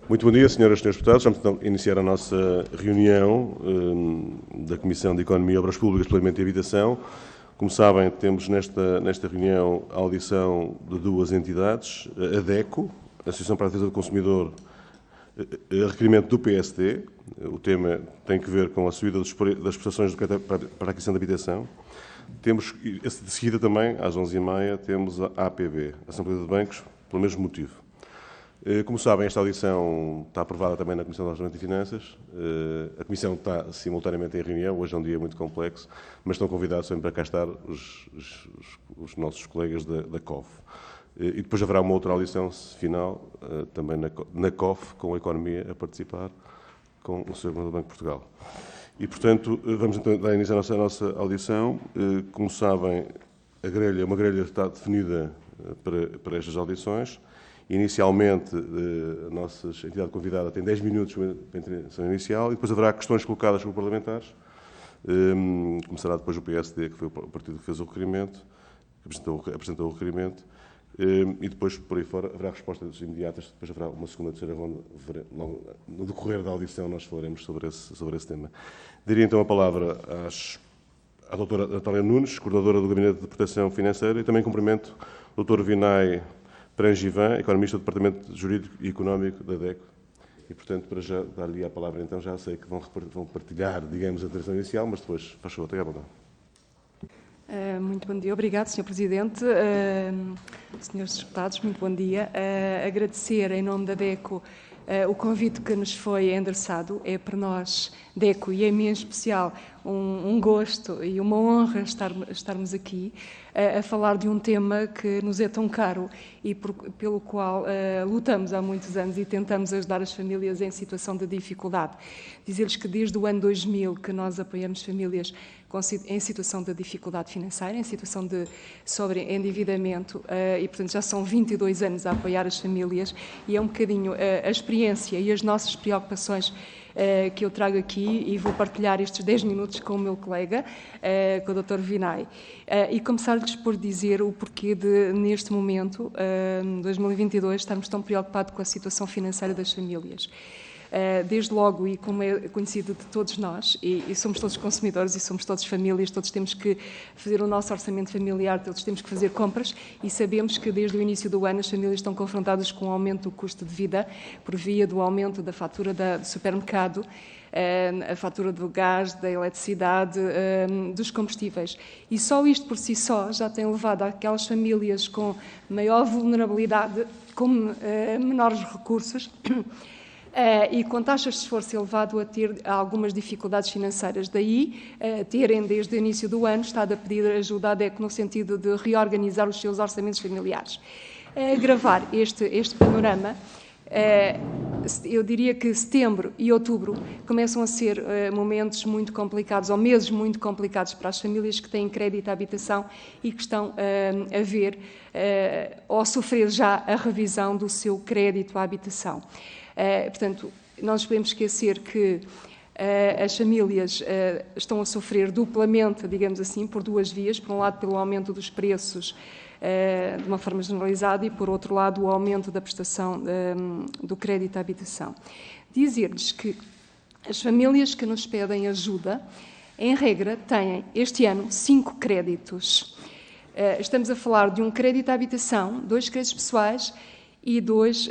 Muito bom dia, senhoras e senhores deputados. Vamos então iniciar a nossa reunião da Comissão de Economia, Obras Públicas, Planeamento e Habitação. Como sabem, temos nesta reunião a audição de duas entidades, a DECO, a Associação para a Defesa do Consumidor, a requerimento do PSD. O tema tem que ver com a subida das prestações para a aquisição de habitação. Temos, de seguida também, às 11h30, temos a APB, a Assembleia de Bancos, pelo mesmo motivo. Como sabem, esta audição está aprovada também na Comissão de Orçamento e Finanças. A Comissão está simultaneamente em reunião, hoje é um dia muito complexo, mas estão convidados sempre para cá estar os nossos colegas da COF. E depois haverá uma outra audição final, também na COF, com a Economia a participar, com o Sr. Governador do Banco de Portugal. E, portanto, vamos então dar início à nossa audição. Como sabem, uma grelha está definida para estas audições. Inicialmente, a nossa entidade convidada tem 10 minutos para a intervenção inicial e depois haverá questões colocadas por parlamentares. Começará depois o PSD, que foi o partido que fez o requerimento, que apresentou o requerimento, e depois, por aí fora, haverá respostas imediatas. Depois haverá uma segunda, terceira ronda. No decorrer da audição nós falaremos sobre esse tema. Daria então a palavra à doutora Natália Nunes, coordenadora do Gabinete de Proteção Financeira, e também cumprimento o Dr. Vinay Prangivan, economista do Departamento Jurídico e Económico da DECO. E, portanto, para já dar-lhe a palavra, então, já sei que vão partilhar, digamos, a intervenção inicial, mas depois, faz favor, tenha a vontade. Muito bom dia. Obrigado, Sr. Presidente. Senhores deputados, muito bom dia. Agradecer, em nome da DECO, o convite que nos foi endereçado. É para nós, DECO, e a mim em especial, um gosto e uma honra estarmos aqui a falar de um tema que nos é tão caro e pelo qual lutamos há muitos anos e tentamos ajudar as famílias em situação de dificuldade. Dizer-lhes que desde o ano 2000 que nós apoiamos famílias em situação de dificuldade financeira, em situação de sobreendividamento, e, portanto, já são 22 anos a apoiar as famílias e é um bocadinho a experiência e as nossas preocupações que eu trago aqui e vou partilhar estes 10 minutos com o meu colega, com o Dr. Vinay. E começar-lhes por dizer o porquê de, neste momento, 2022, estarmos tão preocupados com a situação financeira das famílias. Desde logo, e como é conhecido de todos nós, e somos todos consumidores e somos todos famílias, todos temos que fazer o nosso orçamento familiar, todos temos que fazer compras e sabemos que desde o início do ano as famílias estão confrontadas com o aumento do custo de vida por via do aumento da fatura do supermercado, a fatura do gás, da eletricidade, dos combustíveis. E só isto por si só já tem levado aquelas famílias com maior vulnerabilidade, com menores recursos, e com taxas de esforço elevado a ter algumas dificuldades financeiras. Daí, terem desde o início do ano estado a pedir ajuda à DECO no sentido de reorganizar os seus orçamentos familiares. Agravar este panorama, eu diria que setembro e outubro começam a ser momentos muito complicados, ou meses muito complicados para as famílias que têm crédito à habitação e que estão a ver ou a sofrer já a revisão do seu crédito à habitação. Portanto, não nos podemos esquecer que as famílias estão a sofrer duplamente, digamos assim, por duas vias. Por um lado, pelo aumento dos preços de uma forma generalizada e, por outro lado, o aumento da prestação do crédito à habitação. Dizer-lhes que as famílias que nos pedem ajuda, em regra, têm este ano 5 créditos. Estamos a falar de um crédito à habitação, 2 créditos pessoais e 2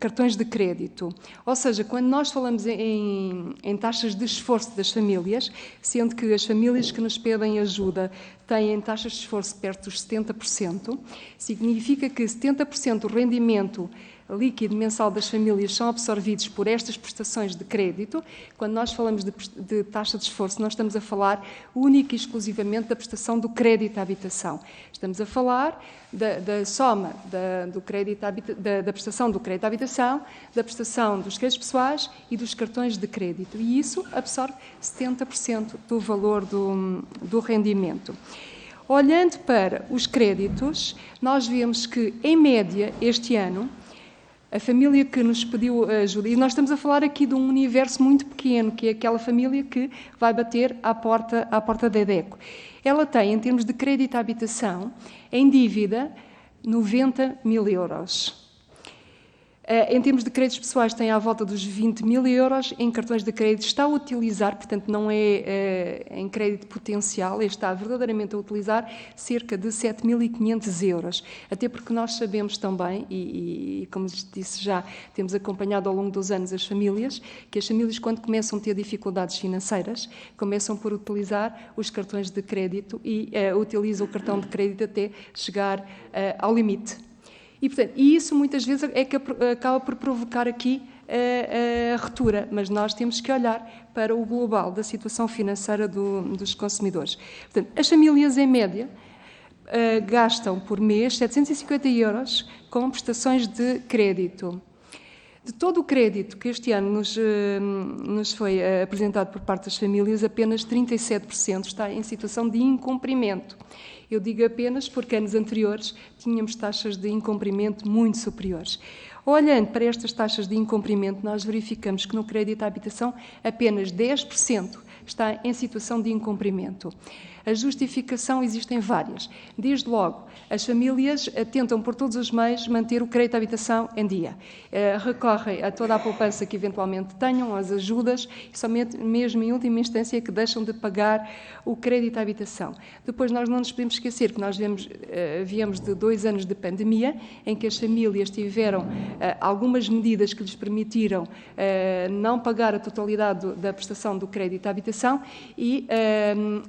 cartões de crédito. Ou seja, quando nós falamos em taxas de esforço das famílias, sendo que as famílias que nos pedem ajuda têm taxas de esforço perto dos 70%, significa que 70% do rendimento líquido mensal das famílias são absorvidos por estas prestações de crédito. Quando nós falamos de taxa de esforço, nós estamos a falar única e exclusivamente da prestação do crédito à habitação. Estamos a falar da soma da prestação do crédito à habitação, da prestação dos créditos pessoais e dos cartões de crédito. E isso absorve 70% do valor do rendimento. Olhando para os créditos, nós vemos que, em média, este ano, a família que nos pediu ajuda, e nós estamos a falar aqui de um universo muito pequeno, que é aquela família que vai bater à porta da DECO. Ela tem, em termos de crédito à habitação, em dívida, 90 mil euros. Em termos de créditos pessoais, tem à volta dos 20 mil euros. Em cartões de crédito está a utilizar, portanto não é em crédito potencial, está verdadeiramente a utilizar cerca de 7.500 euros. Até porque nós sabemos também, e como disse já, temos acompanhado ao longo dos anos as famílias, que as famílias quando começam a ter dificuldades financeiras, começam por utilizar os cartões de crédito e utilizam o cartão de crédito até chegar ao limite. E, portanto, isso muitas vezes é que acaba por provocar aqui a ruptura, mas nós temos que olhar para o global da situação financeira dos consumidores. Portanto, as famílias, em média, gastam por mês 750 euros com prestações de crédito. De todo o crédito que este ano nos foi apresentado por parte das famílias, apenas 37% está em situação de incumprimento. Eu digo apenas porque anos anteriores tínhamos taxas de incumprimento muito superiores. Olhando para estas taxas de incumprimento, nós verificamos que no crédito à habitação apenas 10% está em situação de incumprimento. A justificação existem várias. Desde logo, as famílias tentam por todos os meios manter o crédito à habitação em dia. Recorrem a toda a poupança que eventualmente tenham, as ajudas, e somente mesmo em última instância que deixam de pagar o crédito à habitação. Depois nós não nos podemos esquecer que nós viemos de 2 anos de pandemia, em que as famílias tiveram algumas medidas que lhes permitiram não pagar a totalidade da prestação do crédito à habitação e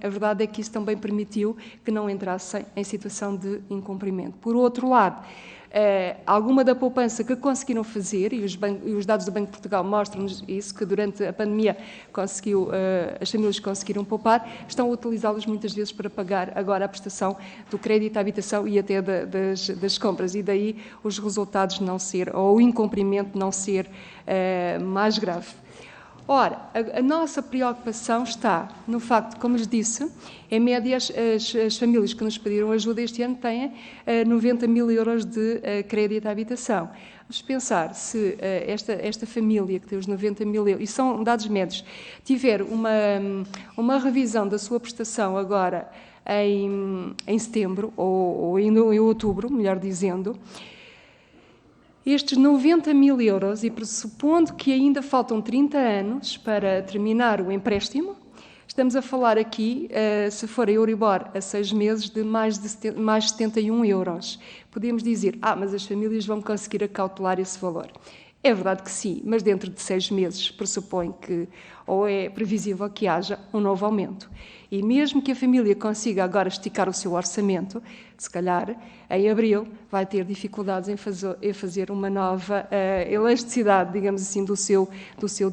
a verdade é que isso também permitiu que não entrassem em situação de incumprimento. Por outro lado, alguma da poupança que conseguiram fazer, e os dados do Banco de Portugal mostram-nos isso, que durante a pandemia as famílias conseguiram poupar, estão a utilizá-los muitas vezes para pagar agora a prestação do crédito à habitação e até das compras, e daí os resultados não ser, ou o incumprimento não ser mais grave. Ora, a nossa preocupação está no facto, como lhes disse, em média as famílias que nos pediram ajuda este ano têm 90 mil euros de crédito à habitação. Vamos pensar se esta família que tem os 90 mil euros, e são dados médios, tiver uma revisão da sua prestação agora em setembro, ou em outubro, melhor dizendo, estes 90 mil euros, e pressupondo que ainda faltam 30 anos para terminar o empréstimo, estamos a falar aqui, se for a Euribor a 6 meses, de mais 71 euros. Podemos dizer, mas as famílias vão conseguir acautelar esse valor. É verdade que sim, mas dentro de 6 meses pressupõe que, ou é previsível que haja um novo aumento. E mesmo que a família consiga agora esticar o seu orçamento, se calhar, em abril, vai ter dificuldades em fazer uma nova elasticidade, digamos assim, do seu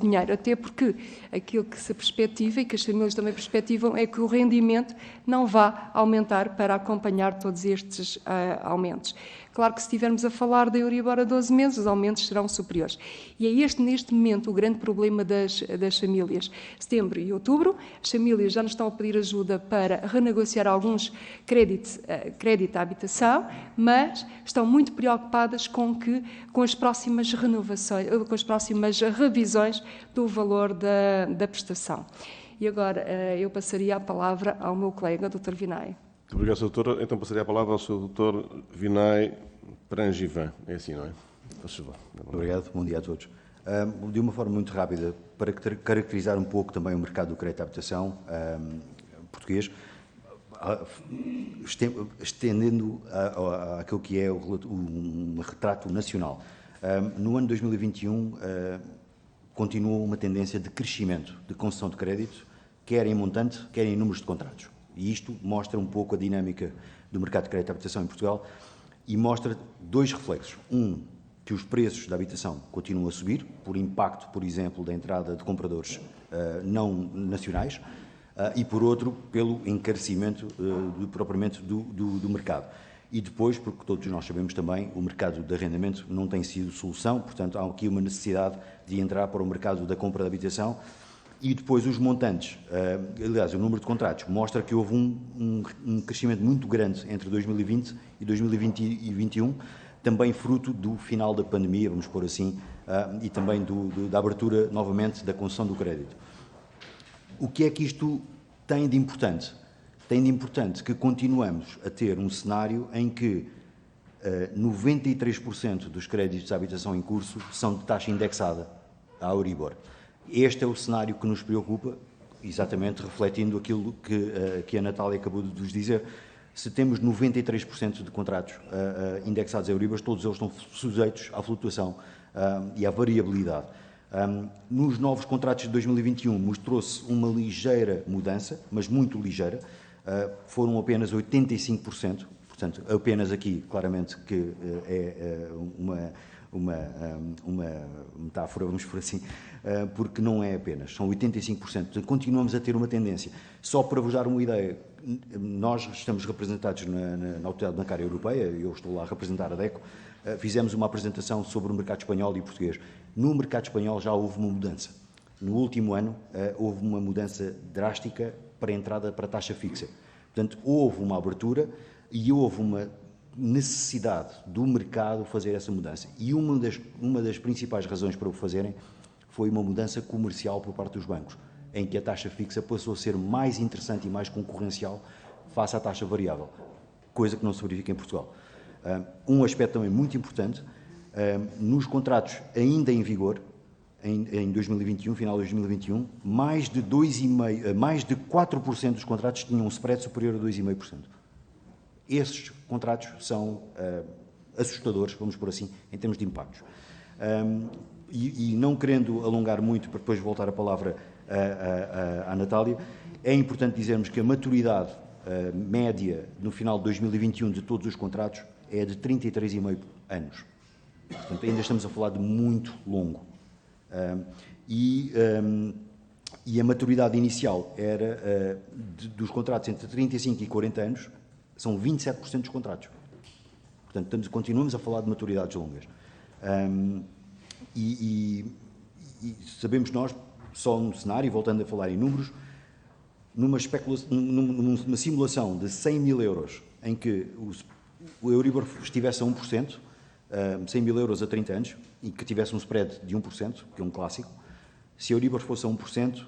dinheiro. Até porque aquilo que se perspectiva e que as famílias também perspectivam é que o rendimento não vá aumentar para acompanhar todos estes aumentos. Claro que se estivermos a falar da Euribor a 12 meses, os aumentos serão superiores. E é neste momento, o grande problema das famílias. Setembro e outubro, as famílias já nos estão a pedir ajuda para renegociar alguns crédito à habitação, mas estão muito preocupadas com as próximas renovações, com as próximas revisões do valor da prestação. E agora eu passaria a palavra ao meu colega, Dr. Vinay. Muito obrigado, Sr. Doutor. Então passaria a palavra ao Sr. Dr. Vinay Prangivan. É assim, não é? Obrigado. Bom dia a todos. De uma forma muito rápida, para caracterizar um pouco também o mercado do crédito à habitação português, estendendo àquilo que é um retrato nacional. No ano 2021, continuou uma tendência de crescimento de concessão de crédito, quer em montante, quer em números de contratos. E isto mostra um pouco a dinâmica do mercado de crédito à habitação em Portugal e mostra 2 reflexos. Que os preços da habitação continuam a subir, por impacto, por exemplo, da entrada de compradores não nacionais, e, por outro, pelo encarecimento propriamente do mercado. E depois, porque todos nós sabemos também, o mercado de arrendamento não tem sido solução, portanto, há aqui uma necessidade de entrar para o mercado da compra de habitação. E depois os montantes, aliás, o número de contratos mostra que houve um crescimento muito grande entre 2020 e 2021, também fruto do final da pandemia, vamos pôr assim, e também da abertura novamente da concessão do crédito. O que é que isto tem de importante? Tem de importante que continuamos a ter um cenário em que 93% dos créditos de habitação em curso são de taxa indexada à Euribor. Este é o cenário que nos preocupa, exatamente refletindo aquilo que a Natália acabou de nos dizer. Se temos 93% de contratos indexados a Euribor, todos eles estão sujeitos à flutuação e à variabilidade. Nos novos contratos de 2021 mostrou-se uma ligeira mudança, mas muito ligeira, foram apenas 85%, portanto, apenas aqui, claramente, que é uma metáfora, vamos por assim, porque não é apenas, são 85%. Portanto, continuamos a ter uma tendência. Só para vos dar uma ideia, nós estamos representados na Autoridade Bancária Europeia, eu estou lá a representar a DECO, fizemos uma apresentação sobre o mercado espanhol e português. No mercado espanhol já houve uma mudança. No último ano, houve uma mudança drástica para a entrada para a taxa fixa. Portanto, houve uma abertura e houve uma necessidade do mercado fazer essa mudança. E uma das principais razões para o fazerem foi uma mudança comercial por parte dos bancos, em que a taxa fixa passou a ser mais interessante e mais concorrencial face à taxa variável, coisa que não se verifica em Portugal. Um aspecto também muito importante, nos contratos ainda em vigor, em 2021, final de 2021, mais de 4% dos contratos tinham um spread superior a 2,5%. Esses contratos são assustadores, vamos por assim, em termos de impactos. E não querendo alongar muito, para depois voltar a palavra à Natália, é importante dizermos que a maturidade média no final de 2021 de todos os contratos é de 33,5 anos. Portanto, ainda estamos a falar de muito longo. E a maturidade inicial era dos contratos entre 35 e 40 anos, são 27% dos contratos. Portanto, continuamos a falar de maturidades longas. E sabemos nós, só no cenário, voltando a falar em números, numa simulação de 100 mil euros, em que o Euribor estivesse a 1%, 100 mil euros a 30 anos, e que tivesse um spread de 1%, que é um clássico, se a Euribor fosse a 1%,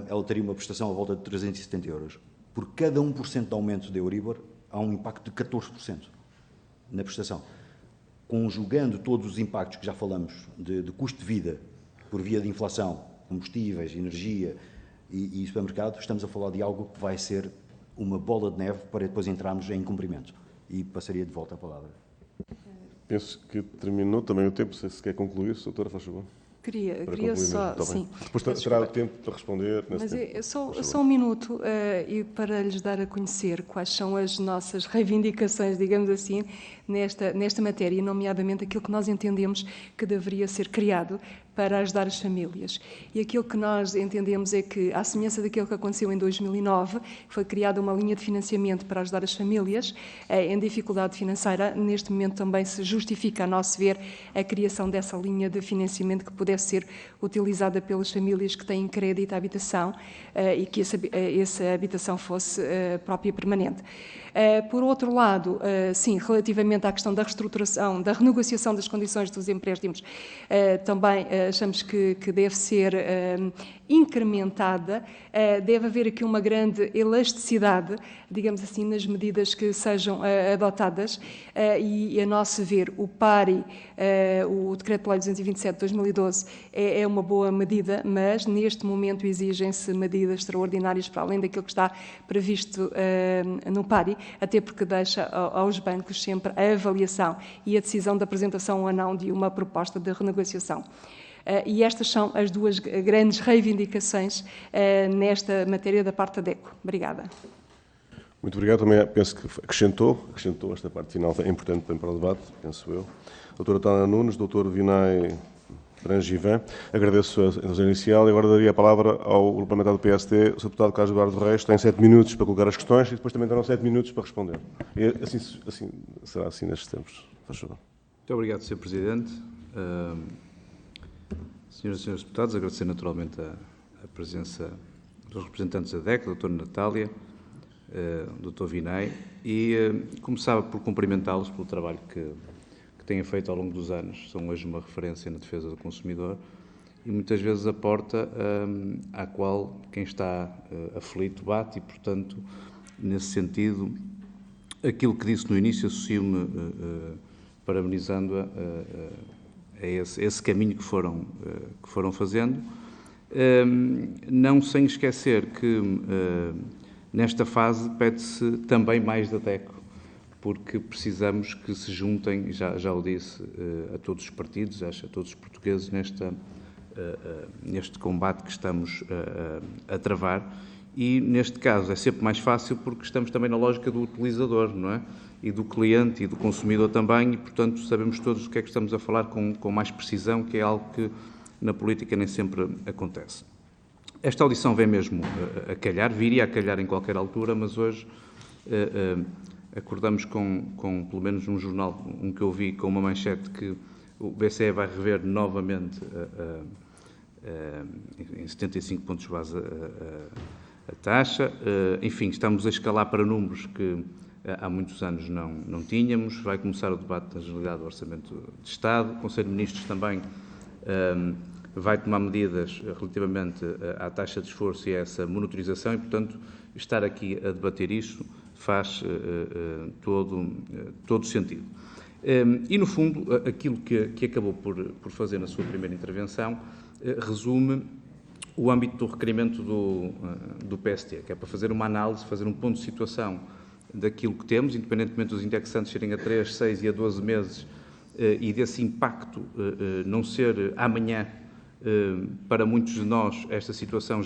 ela teria uma prestação à volta de 370 euros. Por cada 1% de aumento da Euribor, há um impacto de 14% na prestação. Conjugando todos os impactos que já falamos de custo de vida por via de inflação, combustíveis, energia e supermercado, estamos a falar de algo que vai ser uma bola de neve para depois entrarmos em cumprimento. E passaria de volta a palavra. Penso que terminou também o tempo. Se quer concluir, doutora, faz favor. Queria só, sim. Depois terá o tempo para responder. Mas só um minuto e para lhes dar a conhecer quais são as nossas reivindicações, digamos assim, nesta matéria, nomeadamente aquilo que nós entendemos que deveria ser criado para ajudar as famílias. E aquilo que nós entendemos é que, à semelhança daquilo que aconteceu em 2009, foi criada uma linha de financiamento para ajudar as famílias em dificuldade financeira. Neste momento também se justifica, a nosso ver, a criação dessa linha de financiamento que pudesse ser utilizada pelas famílias que têm crédito à habitação e que essa habitação fosse própria e permanente. Por outro lado, sim, relativamente à questão da reestruturação, da renegociação das condições dos empréstimos, também achamos que deve ser incrementada, deve haver aqui uma grande elasticidade, digamos assim, nas medidas que sejam adotadas e, a nosso ver, o PARI, o Decreto-Lei 227 de 2012, é uma boa medida, mas neste momento exigem-se medidas extraordinárias para além daquilo que está previsto no PARI, até porque deixa aos bancos sempre a avaliação e a decisão da apresentação ou não de uma proposta de renegociação. E estas são as duas grandes reivindicações nesta matéria da parte da DECO. Obrigada. Muito obrigado. Também penso que acrescentou esta parte final, é importante também para o debate, penso eu. Doutora Tana Nunes, doutor Vinay Brangivan, agradeço a intervenção inicial e agora daria a palavra ao Grupo Parlamentar do PSD, o Sr. Deputado Carlos Eduardo Reis, tem 7 minutos para colocar as questões e depois também terão 7 minutos para responder. E será assim nestes tempos. Faz favor. Muito obrigado, Sr. Presidente. Senhoras e senhores deputados, agradecer naturalmente a presença dos representantes da DEC, a doutora Natália, o doutor Vinay, e começava por cumprimentá-los pelo trabalho que têm feito ao longo dos anos. São hoje uma referência na defesa do consumidor e muitas vezes a porta à qual quem está aflito bate e, portanto, nesse sentido, aquilo que disse no início, associo-me parabenizando-a a esse caminho que foram fazendo, não sem esquecer que nesta fase pede-se também mais da DECO, porque precisamos que se juntem, já o disse, a todos os partidos, a todos os portugueses neste combate que estamos a travar. E, neste caso, é sempre mais fácil porque estamos também na lógica do utilizador, não é? E do cliente e do consumidor também, e, portanto, sabemos todos o que é que estamos a falar com mais precisão, que é algo que na política nem sempre acontece. Esta audição vem mesmo a calhar, viria a calhar em qualquer altura, mas hoje acordamos com, pelo menos num jornal, que eu vi, com uma manchete que o BCE vai rever novamente em 75 pontos base a taxa. Enfim, estamos a escalar para números que há muitos anos não tínhamos. Vai começar o debate da generalidade do Orçamento de Estado. O Conselho de Ministros também vai tomar medidas relativamente à taxa de esforço e a essa monitorização e, portanto, estar aqui a debater isto faz todo sentido. E, no fundo, aquilo que acabou por fazer na sua primeira intervenção resume o âmbito do requerimento do PST, que é para fazer uma análise, fazer um ponto de situação daquilo que temos, independentemente dos indexantes serem a 3, 6 e a 12 meses, e desse impacto não ser amanhã. Para muitos de nós, esta situação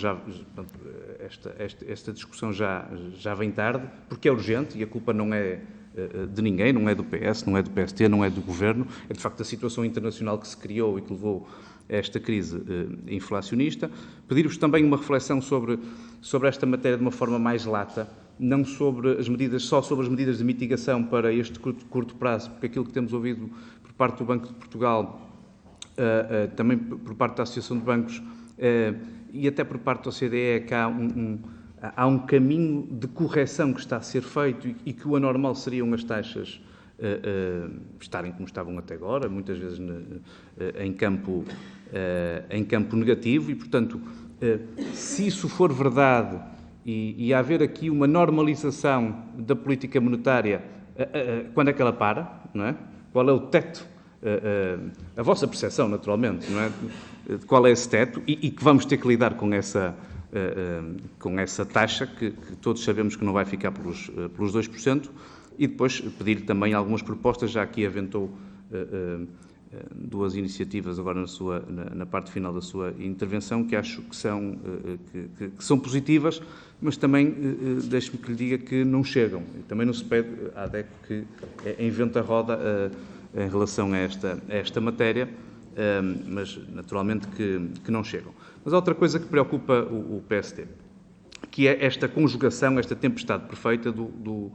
esta discussão já vem tarde, porque é urgente e a culpa não é de ninguém, não é do PS, não é do PST, não é do Governo, é de facto a situação internacional que se criou e que levou a esta crise inflacionista. Pedir-vos também uma reflexão sobre esta matéria de uma forma mais lata, não sobre as medidas, só sobre as medidas de mitigação para este curto prazo, porque aquilo que temos ouvido por parte do Banco de Portugal, também por parte da Associação de Bancos e até por parte da OCDE, é que há um caminho de correção que está a ser feito e que o anormal seriam as taxas estarem como estavam até agora, muitas vezes em campo negativo e, portanto, se isso for verdade e haver aqui uma normalização da política monetária, quando é que ela para, não é? Qual é o teto? A vossa percepção, naturalmente, não é? De qual é esse teto e que vamos ter que lidar com essa taxa que todos sabemos que não vai ficar pelos 2%, e depois pedir também algumas propostas, já aqui aventou duas iniciativas agora na parte final da sua intervenção, que acho que são positivas, mas também deixe-me que lhe diga que não chegam. E também não se pede à DECO que invente a roda em relação a esta matéria, mas naturalmente que não chegam. Mas há outra coisa que preocupa o PST, que é esta conjugação, esta tempestade perfeita do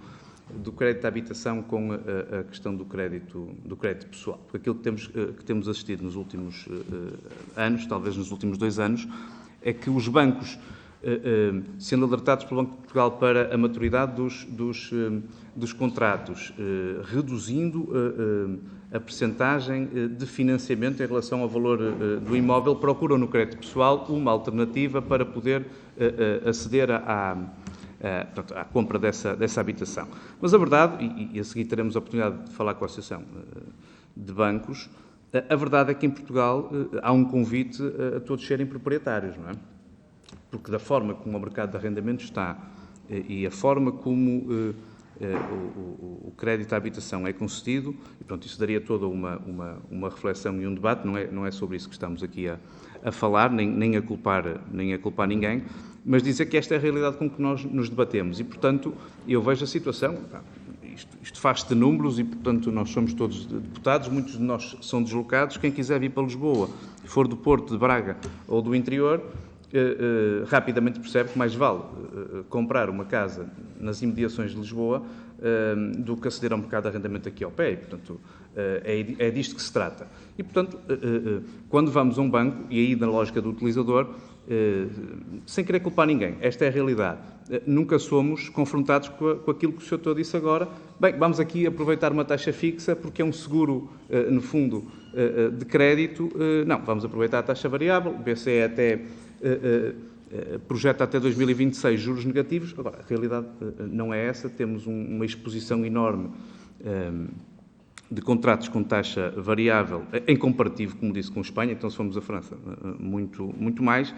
crédito à habitação com a questão do crédito pessoal. Porque aquilo que temos assistido nos últimos anos, talvez nos últimos 2 anos, é que os bancos, sendo alertados pelo Banco de Portugal para a maturidade dos contratos, reduzindo a percentagem de financiamento em relação ao valor do imóvel, procuram no crédito pessoal uma alternativa para poder aceder à compra dessa habitação. Mas a verdade, e a seguir teremos a oportunidade de falar com a Associação de Bancos, a verdade é que em Portugal há um convite a todos serem proprietários, não é? Porque da forma como o mercado de arrendamento está e a forma como o crédito à habitação é concedido, e pronto, isso daria toda uma reflexão e um debate, não é sobre isso que estamos aqui a falar, nem a culpar ninguém, mas dizer que esta é a realidade com que nós nos debatemos e, portanto, eu vejo a situação, isto faz de números e, portanto, nós somos todos deputados, muitos de nós são deslocados, quem quiser vir para Lisboa, for do Porto, de Braga ou do interior, rapidamente percebe que mais vale comprar uma casa nas imediações de Lisboa do que aceder ao mercado de arrendamento aqui ao pé. E, portanto, é disto que se trata. E, portanto, quando vamos a um banco, e aí na lógica do utilizador, sem querer culpar ninguém, esta é a realidade. Nunca somos confrontados com aquilo que o Sr. disse agora. Bem, vamos aqui aproveitar uma taxa fixa porque é um seguro, no fundo, de crédito. Não, vamos aproveitar a taxa variável. O BCE até projeta até 2026 juros negativos. Agora, a realidade não é essa, temos uma exposição enorme de contratos com taxa variável, em comparativo, como disse, com Espanha, então se formos a França, muito mais.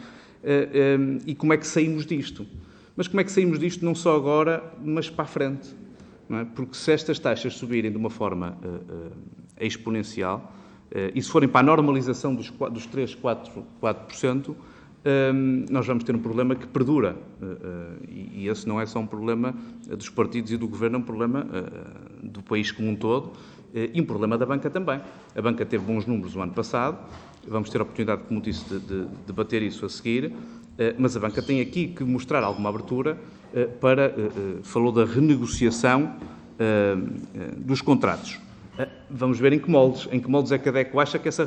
E como é que saímos disto? Mas como é que saímos disto não só agora, mas para a frente? Não é? Porque se estas taxas subirem de uma forma exponencial, e se forem para a normalização dos 3, 4%, nós vamos ter um problema que perdura. E esse não é só um problema dos partidos e do Governo, é um problema do país como um todo, e um problema da banca também. A banca teve bons números o ano passado, vamos ter a oportunidade, como disse, de debater isso a seguir, mas a banca tem aqui que mostrar alguma abertura falou da renegociação dos contratos. Vamos ver em que moldes é que a DECO acha que essa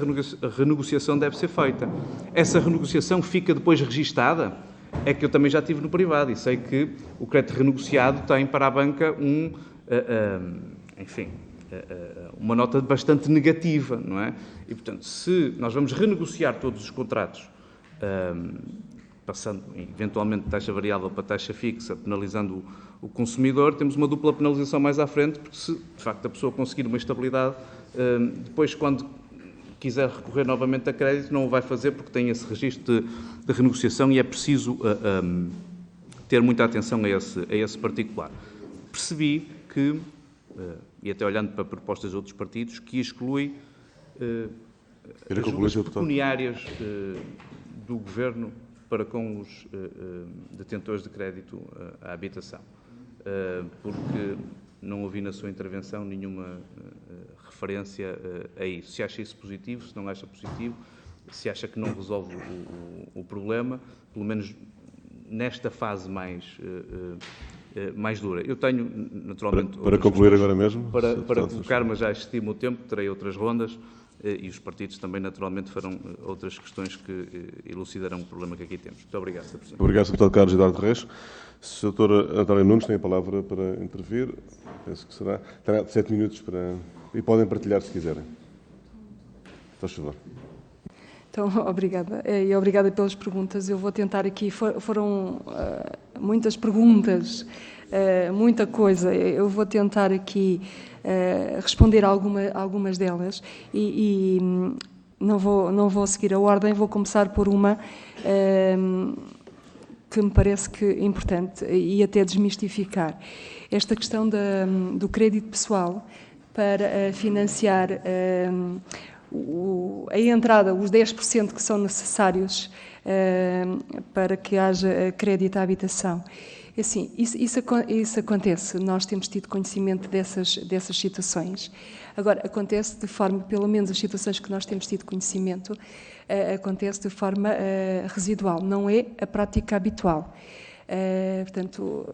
renegociação deve ser feita. Essa renegociação fica depois registada? É que eu também já estive no privado e sei que o crédito renegociado tem para a banca uma nota bastante negativa, não é? E, portanto, se nós vamos renegociar todos os contratos, passando eventualmente de taxa variável para taxa fixa, penalizando o consumidor, temos uma dupla penalização mais à frente, porque se, de facto, a pessoa conseguir uma estabilidade, depois, quando quiser recorrer novamente a crédito, não o vai fazer porque tem esse registro de renegociação e é preciso ter muita atenção a esse particular. Percebi que, e até olhando para propostas de outros partidos, que exclui ajudas pecuniárias do Governo para com os detentores de crédito à habitação, porque não ouvi na sua intervenção nenhuma referência a isso. Se acha isso positivo, se não acha positivo, se acha que não resolve o problema, pelo menos nesta fase mais dura. Eu tenho, naturalmente... Para concluir agora mesmo? Para colocar, mas já estimo o tempo, terei outras rondas, e os partidos também, naturalmente, farão outras questões que elucidarão o problema que aqui temos. Muito obrigado, Sr. Presidente. Obrigado, Sr. Deputado Carlos Eduardo Reis. Sr. Dr. António Nunes tem a palavra para intervir. Penso que terá 7 minutos e podem partilhar se quiserem. Faz favor. Então, obrigada. E obrigada pelas perguntas. Eu vou tentar aqui, foram muitas perguntas, muita coisa. Eu vou tentar aqui responder algumas delas e não vou seguir a ordem, vou começar por uma que me parece que é importante e até desmistificar. Esta questão do crédito pessoal para financiar a entrada, os 10% que são necessários para que haja crédito à habitação. Assim, isso acontece, nós temos tido conhecimento dessas situações. Agora, acontece de forma, pelo menos as situações que nós temos tido conhecimento, acontece de forma residual, não é a prática habitual. Portanto,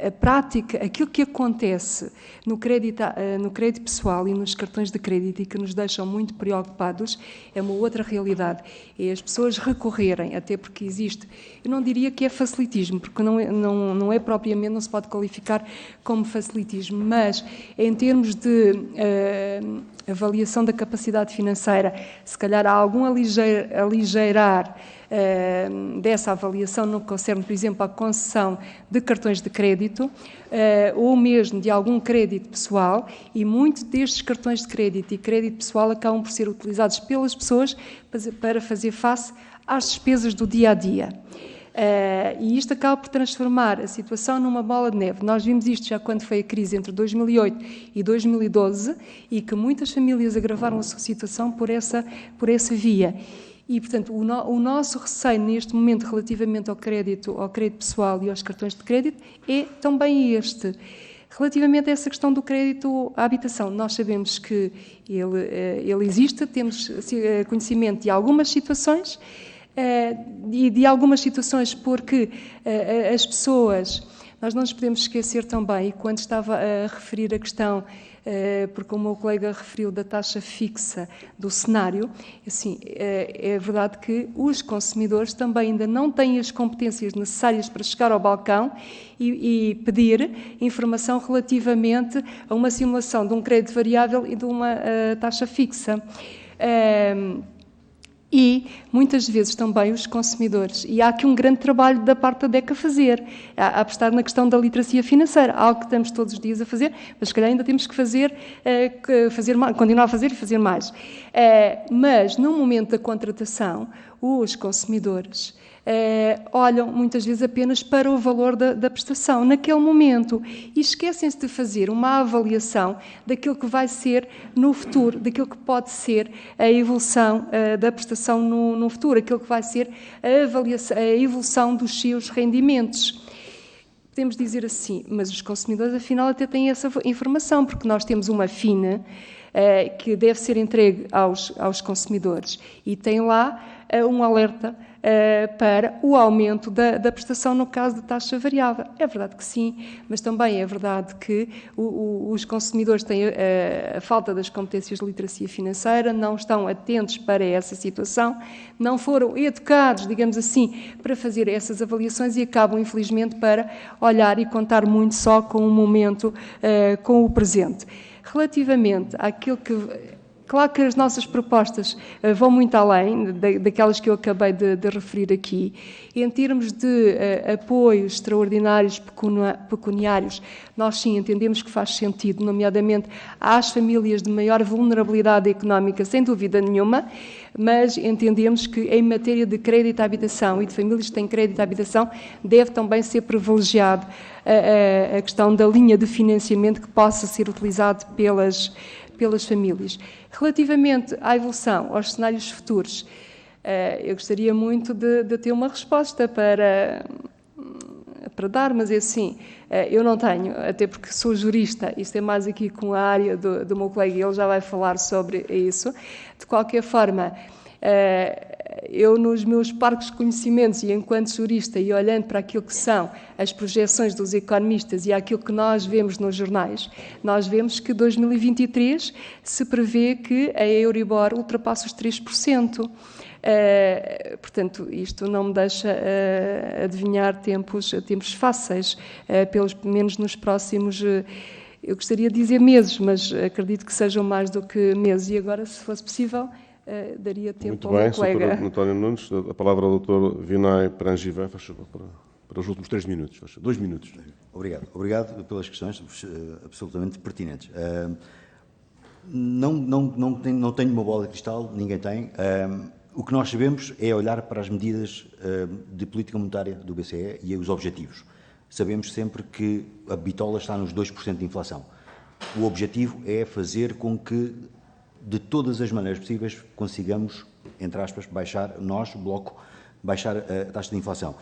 a prática, aquilo que acontece no crédito pessoal e nos cartões de crédito e que nos deixam muito preocupados é uma outra realidade. É as pessoas recorrerem, até porque existe, eu não diria que é facilitismo, porque não é propriamente, não se pode qualificar como facilitismo, mas em termos de avaliação da capacidade financeira, se calhar há algum aligeirar dessa avaliação no que concerne, por exemplo, à concessão de cartões de crédito ou mesmo de algum crédito pessoal, e muitos destes cartões de crédito e crédito pessoal acabam por ser utilizados pelas pessoas para fazer face às despesas do dia-a-dia. E isto acaba por transformar a situação numa bola de neve. Nós vimos isto já quando foi a crise entre 2008 e 2012 e que muitas famílias agravaram a sua situação por essa via. E, portanto, o nosso receio neste momento relativamente ao crédito pessoal e aos cartões de crédito é também este. Relativamente a essa questão do crédito à habitação, nós sabemos que ele existe, temos conhecimento de algumas situações, e de algumas situações porque as pessoas, nós não nos podemos esquecer também, e quando estava a referir a questão, porque o meu colega referiu da taxa fixa do cenário, assim, é verdade que os consumidores também ainda não têm as competências necessárias para chegar ao balcão e pedir informação relativamente a uma simulação de um crédito variável e de uma taxa fixa. e, muitas vezes, também os consumidores. E há aqui um grande trabalho da parte da DEC a fazer, a apostar na questão da literacia financeira, algo que estamos todos os dias a fazer, mas se calhar ainda temos que fazer mais, continuar a fazer e fazer mais. Mas, no momento da contratação, os consumidores olham muitas vezes apenas para o valor da prestação naquele momento e esquecem-se de fazer uma avaliação daquilo que vai ser no futuro, daquilo que pode ser a evolução da prestação no futuro, aquilo que vai ser a evolução dos seus rendimentos. Podemos dizer assim, mas os consumidores afinal até têm essa informação, porque nós temos uma FINA que deve ser entregue aos consumidores e tem lá um alerta para o aumento da prestação no caso de taxa variável. É verdade que sim, mas também é verdade que os consumidores têm a falta das competências de literacia financeira, não estão atentos para essa situação, não foram educados, digamos assim, para fazer essas avaliações e acabam, infelizmente, para olhar e contar muito só com o momento, com o presente. Relativamente àquilo que... Claro que as nossas propostas vão muito além daquelas que eu acabei de referir aqui. Em termos de apoios extraordinários pecuniários, nós sim entendemos que faz sentido, nomeadamente às famílias de maior vulnerabilidade económica, sem dúvida nenhuma, mas entendemos que em matéria de crédito à habitação e de famílias que têm crédito à habitação, deve também ser privilegiado a questão da linha de financiamento que possa ser utilizado pelas famílias. Relativamente à evolução, aos cenários futuros, eu gostaria muito de ter uma resposta para dar, mas é assim, eu não tenho, até porque sou jurista, isto é mais aqui com a área do meu colega, ele já vai falar sobre isso. De qualquer forma, eu nos meus parcos conhecimentos e enquanto jurista e olhando para aquilo que são as projeções dos economistas e aquilo que nós vemos nos jornais, nós vemos que 2023 se prevê que a Euribor ultrapasse os 3%. Portanto, isto não me deixa adivinhar tempos fáceis, pelo menos nos próximos... eu gostaria de dizer meses, mas acredito que sejam mais do que meses. E agora, se fosse possível... daria tempo ao meu colega. Muito bem, Sr. António Nunes. A palavra ao Dr. Vinay Prangiva, faz favor, para os últimos 3 minutos. 2 minutos. Obrigado pelas questões absolutamente pertinentes. Não tenho uma bola de cristal, ninguém tem. O que nós sabemos é olhar para as medidas de política monetária do BCE e os objetivos. Sabemos sempre que a bitola está nos 2% de inflação. O objetivo é fazer com que, de todas as maneiras possíveis, consigamos, entre aspas, baixar a taxa de inflação.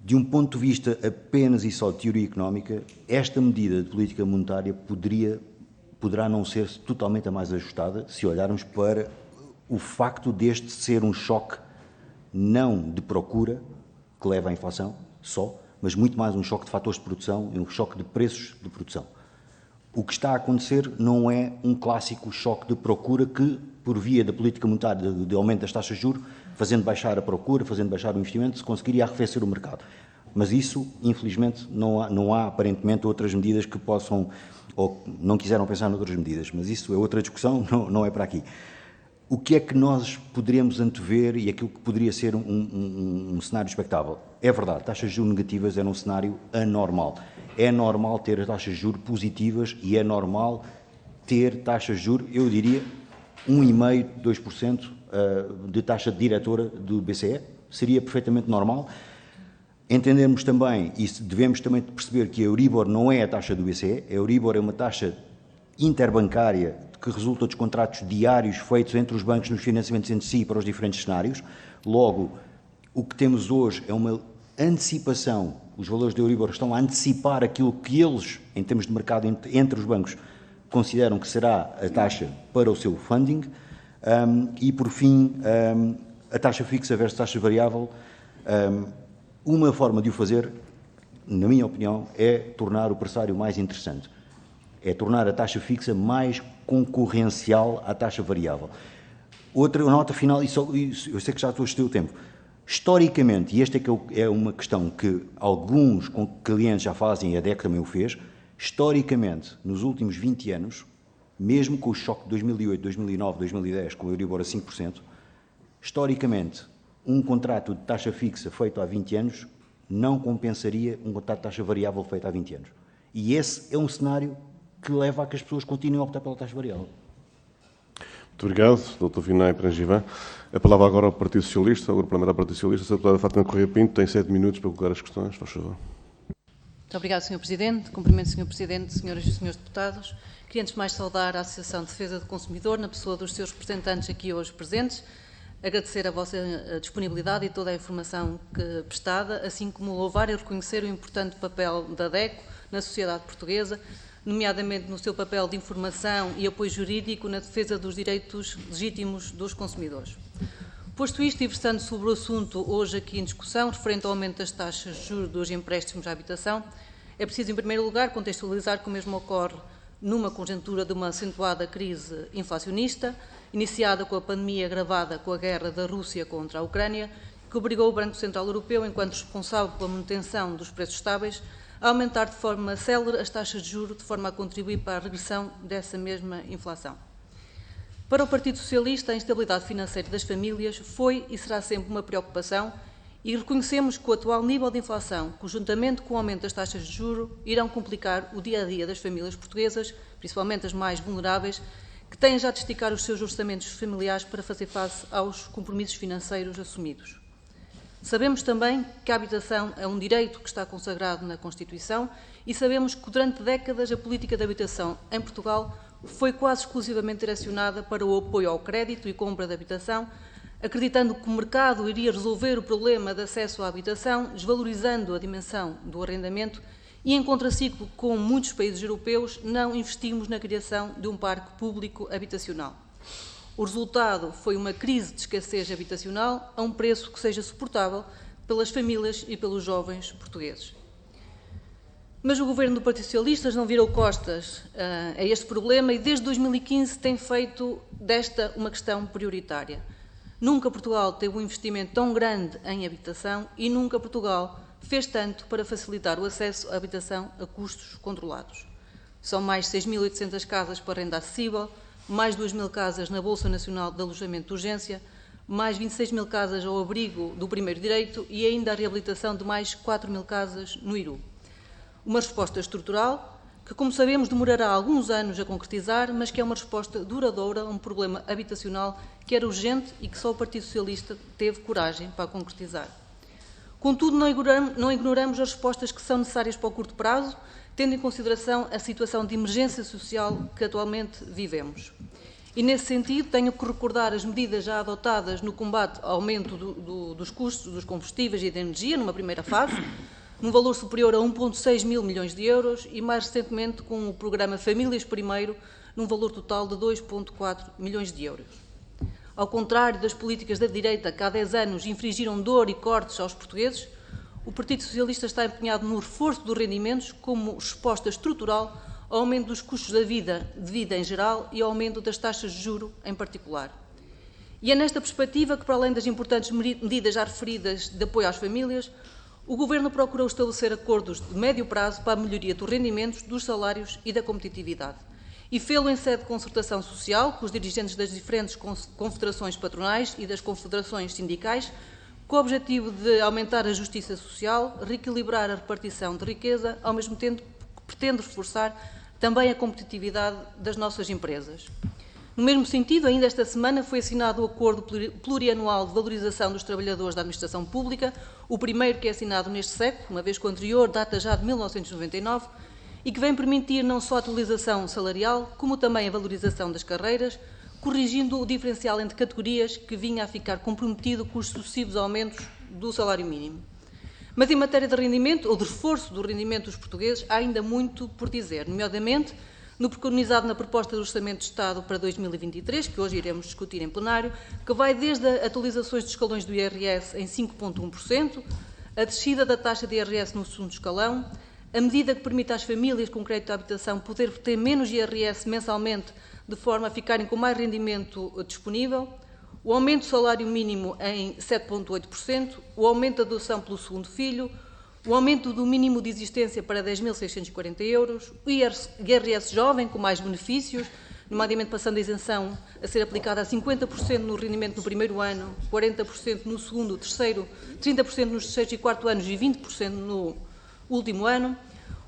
De um ponto de vista apenas e só de teoria económica, esta medida de política monetária poderá não ser totalmente a mais ajustada se olharmos para o facto deste ser um choque não de procura, que leva à inflação só, mas muito mais um choque de fatores de produção e um choque de preços de produção. O que está a acontecer não é um clássico choque de procura que, por via da política monetária de aumento das taxas de juros, fazendo baixar a procura, fazendo baixar o investimento, se conseguiria arrefecer o mercado. Mas isso, infelizmente, não há aparentemente outras medidas que possam, ou não quiseram pensar noutras medidas, mas isso é outra discussão, não é para aqui. O que é que nós poderíamos antever e aquilo que poderia ser um cenário expectável? É verdade, taxas de juros negativas era um cenário anormal. É normal ter as taxas de juros positivas e é normal ter taxas de juros, eu diria, 1,5%, 2% de taxa diretora do BCE. Seria perfeitamente normal. Entendermos também, e devemos também perceber que a Euribor não é a taxa do BCE, a Euribor é uma taxa interbancária que resulta dos contratos diários feitos entre os bancos nos financiamentos entre si para os diferentes cenários. Logo, o que temos hoje é uma antecipação, os valores da Euribor estão a antecipar aquilo que eles, em termos de mercado entre os bancos, consideram que será a taxa para o seu funding. E, por fim, a taxa fixa versus taxa variável. Uma forma de o fazer, na minha opinião, é tornar o pressário mais interessante. É tornar a taxa fixa mais concorrencial à taxa variável. Outra nota final, eu sei que já estou a exceder o tempo. Historicamente, e esta é uma questão que alguns clientes já fazem, e a DEC também o fez, historicamente, nos últimos 20 anos, mesmo com o choque de 2008, 2009, 2010, com a Euribor a 5%, Historicamente, um contrato de taxa fixa feito há 20 anos não compensaria um contrato de taxa variável feito há 20 anos. E esse é um cenário que leva a que as pessoas continuem a optar pela taxa variável. Muito obrigado, Dr. Vinay Prangivan. A palavra agora ao Partido Socialista, ao Grupo Parlamentar do Partido Socialista. A deputada Fátima Correia Pinto tem 7 minutos para colocar as questões. Faz favor. Muito obrigado, Sr. Presidente. Cumprimento, Sr. Presidente, senhoras e senhores deputados. Queria, antes de mais, saudar a Associação de Defesa do Consumidor, na pessoa dos seus representantes aqui hoje presentes, agradecer a vossa disponibilidade e toda a informação prestada, assim como louvar e reconhecer o importante papel da DECO na sociedade portuguesa, nomeadamente no seu papel de informação e apoio jurídico na defesa dos direitos legítimos dos consumidores. Posto isto e versando sobre o assunto hoje aqui em discussão, referente ao aumento das taxas de juros dos empréstimos à habitação, é preciso, em primeiro lugar, contextualizar que o mesmo ocorre numa conjuntura de uma acentuada crise inflacionista, iniciada com a pandemia agravada com a guerra da Rússia contra a Ucrânia, que obrigou o Banco Central Europeu, enquanto responsável pela manutenção dos preços estáveis, a aumentar de forma célere as taxas de juros, de forma a contribuir para a regressão dessa mesma inflação. Para o Partido Socialista, a instabilidade financeira das famílias foi e será sempre uma preocupação e reconhecemos que o atual nível de inflação, conjuntamente com o aumento das taxas de juros, irão complicar o dia-a-dia das famílias portuguesas, principalmente as mais vulneráveis, que têm já de esticar os seus orçamentos familiares para fazer face aos compromissos financeiros assumidos. Sabemos também que a habitação é um direito que está consagrado na Constituição e sabemos que durante décadas a política de habitação em Portugal foi quase exclusivamente direcionada para o apoio ao crédito e compra de habitação, acreditando que o mercado iria resolver o problema de acesso à habitação, desvalorizando a dimensão do arrendamento e, em contraciclo com muitos países europeus, não investimos na criação de um parque público habitacional. O resultado foi uma crise de escassez habitacional a um preço que seja suportável pelas famílias e pelos jovens portugueses. Mas o Governo do Partido Socialista não virou costas a este problema e desde 2015 tem feito desta uma questão prioritária. Nunca Portugal teve um investimento tão grande em habitação e nunca Portugal fez tanto para facilitar o acesso à habitação a custos controlados. São mais 6.800 casas para renda acessível, mais 2.000 casas na Bolsa Nacional de Alojamento de Urgência, mais 26.000 casas ao abrigo do primeiro direito e ainda a reabilitação de mais 4.000 casas no IRU. Uma resposta estrutural que, como sabemos, demorará alguns anos a concretizar, mas que é uma resposta duradoura a um problema habitacional que era urgente e que só o Partido Socialista teve coragem para concretizar. Contudo, não ignoramos as respostas que são necessárias para o curto prazo, tendo em consideração a situação de emergência social que atualmente vivemos. E, nesse sentido, tenho que recordar as medidas já adotadas no combate ao aumento dos custos dos combustíveis e da energia, numa primeira fase, num valor superior a 1,6 mil milhões de euros e, mais recentemente, com o programa Famílias Primeiro, num valor total de 2,4 milhões de euros. Ao contrário das políticas da direita que há 10 anos infligiram dor e cortes aos portugueses, o Partido Socialista está empenhado no reforço dos rendimentos como resposta estrutural ao aumento dos custos de vida em geral e ao aumento das taxas de juros em particular. E é nesta perspectiva que, para além das importantes medidas já referidas de apoio às famílias, o Governo procurou estabelecer acordos de médio prazo para a melhoria dos rendimentos, dos salários e da competitividade. E fê-lo em sede de concertação social, com os dirigentes das diferentes confederações patronais e das confederações sindicais, com o objetivo de aumentar a justiça social, reequilibrar a repartição de riqueza, ao mesmo tempo que pretende reforçar também a competitividade das nossas empresas. No mesmo sentido, ainda esta semana foi assinado o Acordo Plurianual de Valorização dos Trabalhadores da Administração Pública, o primeiro que é assinado neste século, uma vez que o anterior data já de 1999, e que vem permitir não só a atualização salarial, como também a valorização das carreiras, corrigindo o diferencial entre categorias que vinha a ficar comprometido com os sucessivos aumentos do salário mínimo. Mas em matéria de rendimento, ou de reforço do rendimento dos portugueses, há ainda muito por dizer, nomeadamente no preconizado na proposta do Orçamento de Estado para 2023, que hoje iremos discutir em plenário, que vai desde atualizações dos escalões do IRS em 5,1%, a descida da taxa de IRS no segundo escalão, a medida que permite às famílias com crédito de habitação poder ter menos IRS mensalmente, de forma a ficarem com mais rendimento disponível, o aumento do salário mínimo em 7,8%, o aumento da adoção pelo segundo filho, o aumento do mínimo de existência para 10.640 euros, o IRS jovem com mais benefícios, nomeadamente passando a isenção a ser aplicada a 50% no rendimento no primeiro ano, 40% no segundo, terceiro, 30% nos terceiros e quarto anos e 20% no último ano,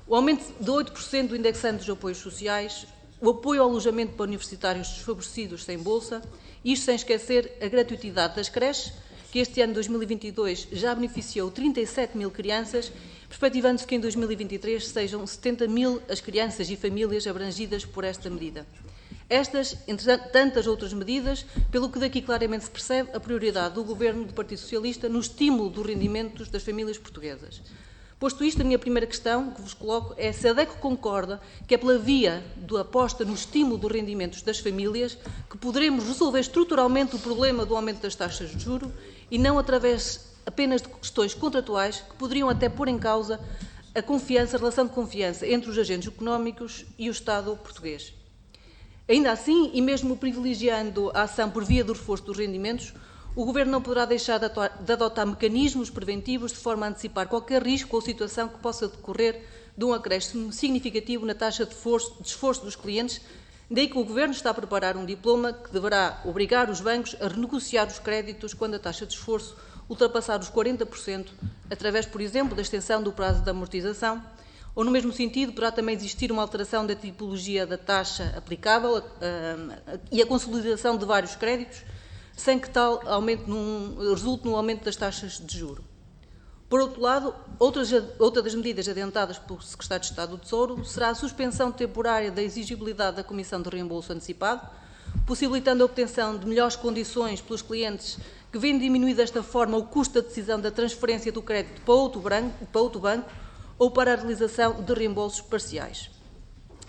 o aumento de 8% do indexante dos apoios sociais, o apoio ao alojamento para universitários desfavorecidos sem bolsa, isto sem esquecer a gratuitidade das creches, que este ano, 2022, já beneficiou 37 mil crianças, perspectivando-se que em 2023 sejam 70 mil as crianças e famílias abrangidas por esta medida. Estas, entre tantas outras medidas, pelo que daqui claramente se percebe a prioridade do Governo do Partido Socialista no estímulo dos rendimentos das famílias portuguesas. Posto isto, a minha primeira questão que vos coloco é se a DECO concorda que é pela via da aposta no estímulo dos rendimentos das famílias que poderemos resolver estruturalmente o problema do aumento das taxas de juros e não através apenas de questões contratuais que poderiam até pôr em causa a confiança, a relação de confiança entre os agentes económicos e o Estado português. Ainda assim, e mesmo privilegiando a ação por via do reforço dos rendimentos, o Governo não poderá deixar de adotar mecanismos preventivos de forma a antecipar qualquer risco ou situação que possa decorrer de um acréscimo significativo na taxa de esforço dos clientes, daí que o Governo está a preparar um diploma que deverá obrigar os bancos a renegociar os créditos quando a taxa de esforço ultrapassar os 40%, através, por exemplo, da extensão do prazo de amortização, ou, no mesmo sentido, poderá também existir uma alteração da tipologia da taxa aplicável e a consolidação de vários créditos, sem que tal aumento resulte num aumento das taxas de juro. Por outro lado, outra das medidas adiantadas pelo Secretário de Estado do Tesouro será a suspensão temporária da exigibilidade da Comissão de Reembolso Antecipado, possibilitando a obtenção de melhores condições pelos clientes que vêm diminuir desta forma o custo da decisão da transferência do crédito para outro banco ou para a realização de reembolsos parciais.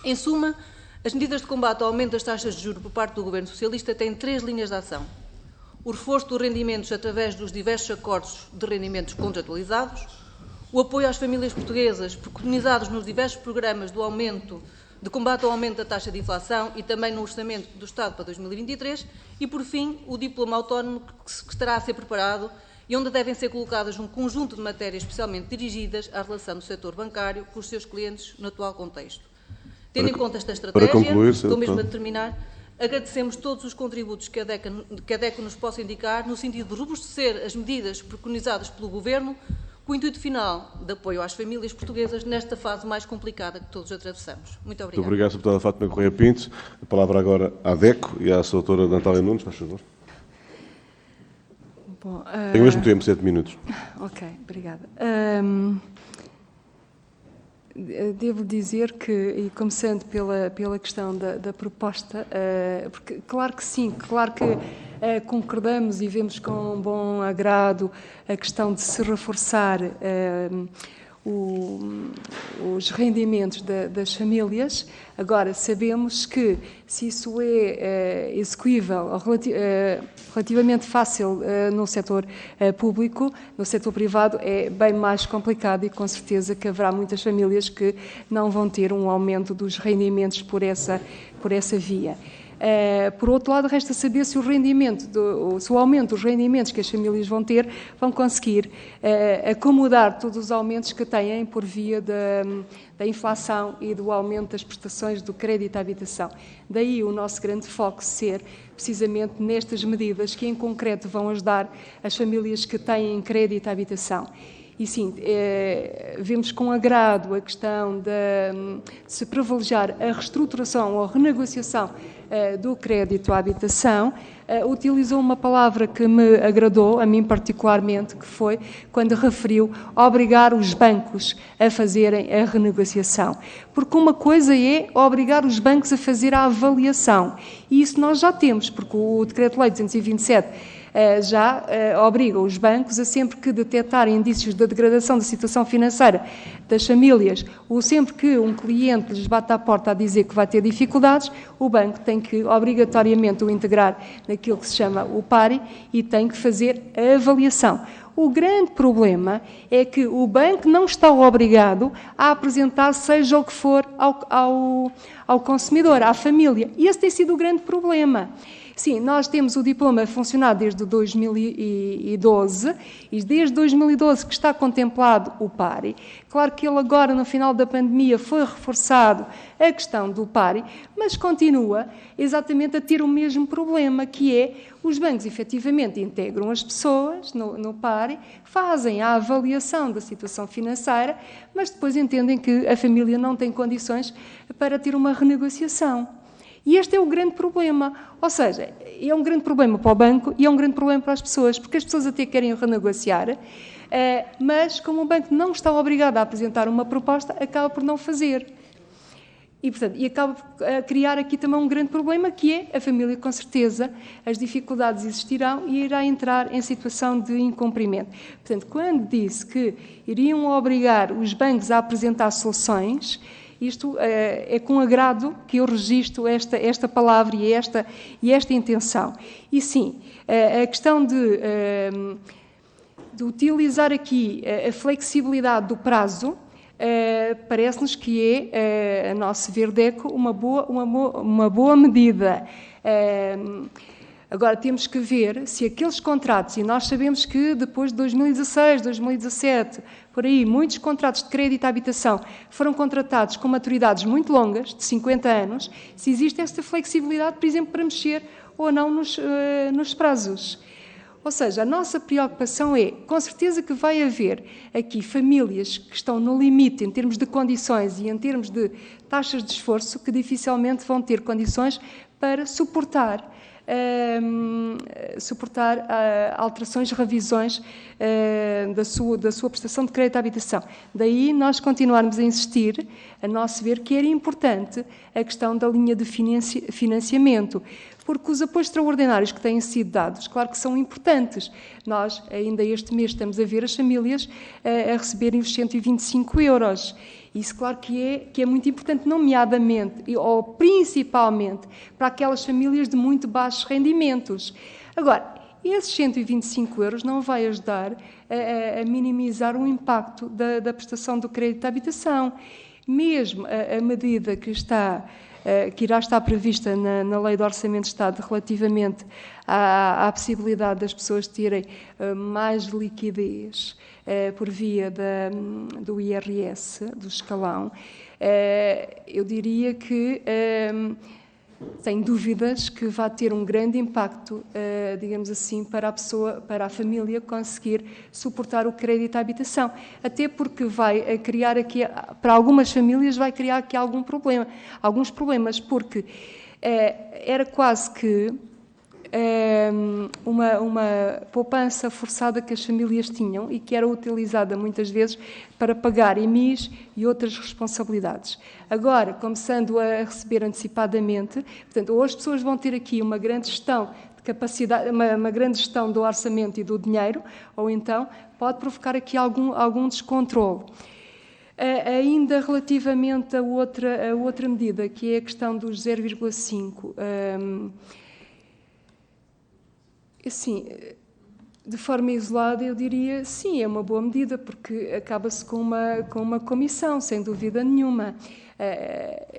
Em suma, as medidas de combate ao aumento das taxas de juros por parte do Governo Socialista têm 3 linhas de ação. O reforço dos rendimentos através dos diversos acordos de rendimentos contratualizados, o apoio às famílias portuguesas preconizados nos diversos programas do aumento, de combate ao aumento da taxa de inflação e também no orçamento do Estado para 2023 e, por fim, o diploma autónomo que estará a ser preparado e onde devem ser colocadas um conjunto de matérias especialmente dirigidas à relação do setor bancário com os seus clientes no atual contexto. Tendo em conta esta estratégia, estou mesmo a terminar, agradecemos todos os contributos que a DECO nos possa indicar no sentido de robustecer as medidas preconizadas pelo Governo com o intuito final de apoio às famílias portuguesas nesta fase mais complicada que todos atravessamos. Muito obrigada. Muito obrigado, Sra. Deputada Fátima Correia Pinto. A palavra agora à DECO e à Sra. Doutora Natália Nunes, faz favor. Bom, Tem o mesmo tempo, 7 minutos. Ok, obrigada. Devo dizer que, e começando pela questão da proposta, porque claro que sim, claro que concordamos e vemos com bom agrado a questão de se reforçar os rendimentos das famílias. Agora, sabemos que se isso é execuível, relativamente fácil no setor público, no setor privado é bem mais complicado e com certeza que haverá muitas famílias que não vão ter um aumento dos rendimentos por essa via. Por outro lado, resta saber se o aumento dos rendimentos que as famílias vão ter, vão conseguir acomodar todos os aumentos que têm por via da inflação e do aumento das prestações do crédito à habitação. Daí o nosso grande foco ser precisamente nestas medidas que em concreto vão ajudar as famílias que têm crédito à habitação. E sim, vemos com agrado a questão de se privilegiar a reestruturação ou a renegociação do crédito à habitação. Utilizou uma palavra que me agradou, a mim particularmente, que foi quando referiu obrigar os bancos a fazerem a renegociação. Porque uma coisa é obrigar os bancos a fazer a avaliação. E isso nós já temos, porque o Decreto-Lei 227 já obriga os bancos a sempre que detectarem indícios de degradação da situação financeira das famílias ou sempre que um cliente lhes bate à porta a dizer que vai ter dificuldades, o banco tem que obrigatoriamente o integrar naquilo que se chama o PARI e tem que fazer a avaliação. O grande problema é que o banco não está obrigado a apresentar seja o que for ao consumidor, à família. E esse tem sido o grande problema. Sim, nós temos o diploma a funcionar desde 2012 e desde 2012 que está contemplado o PARI. Claro que ele agora, no final da pandemia, foi reforçado a questão do PARI, mas continua exatamente a ter o mesmo problema, que é os bancos efetivamente integram as pessoas no PARI, fazem a avaliação da situação financeira, mas depois entendem que a família não tem condições para ter uma renegociação. E este é o grande problema, ou seja, é um grande problema para o banco e é um grande problema para as pessoas, porque as pessoas até querem renegociar, mas como o banco não está obrigado a apresentar uma proposta, acaba por não fazer. E, portanto, acaba a criar aqui também um grande problema, que é a família, com certeza, as dificuldades existirão e irá entrar em situação de incumprimento. Portanto, quando disse que iriam obrigar os bancos a apresentar soluções, isto é com agrado que eu registro esta palavra e esta intenção. E sim, a questão de utilizar aqui a flexibilidade do prazo, parece-nos que é, a nosso ver, DECO, uma boa medida. Agora, temos que ver se aqueles contratos, e nós sabemos que depois de 2016, 2017, por aí, muitos contratos de crédito à habitação foram contratados com maturidades muito longas, de 50 anos, se existe esta flexibilidade, por exemplo, para mexer ou não nos prazos. Ou seja, a nossa preocupação é, com certeza que vai haver aqui famílias que estão no limite em termos de condições e em termos de taxas de esforço, que dificilmente vão ter condições para suportar alterações, revisões da sua prestação de crédito à habitação. Daí nós continuarmos a insistir, a nosso ver, que era importante a questão da linha de financiamento, porque os apoios extraordinários que têm sido dados, claro que são importantes. Nós, ainda este mês, estamos a ver as famílias a receberem os 125 euros. Isso, claro que é muito importante, nomeadamente, ou principalmente, para aquelas famílias de muito baixos rendimentos. Agora, esses 125 euros não vai ajudar a minimizar o impacto da prestação do crédito à habitação. Mesmo a medida que irá estar prevista na Lei do Orçamento de Estado relativamente à possibilidade das pessoas terem mais liquidez por via do IRS, do escalão, eu diria que, sem dúvidas, que vai ter um grande impacto, digamos assim, para a família conseguir suportar o crédito à habitação. Até porque vai criar aqui, para algumas famílias, vai criar aqui alguns problemas, porque era quase que uma poupança forçada que as famílias tinham e que era utilizada muitas vezes para pagar IMIs e outras responsabilidades. Agora, começando a receber antecipadamente, portanto, ou as pessoas vão ter aqui uma grande gestão de capacidade, uma grande gestão do orçamento e do dinheiro, ou então pode provocar aqui algum descontrole. Ainda relativamente a outra medida, que é a questão dos 0,5%, assim, de forma isolada, eu diria, sim, é uma boa medida, porque acaba-se com uma comissão, sem dúvida nenhuma.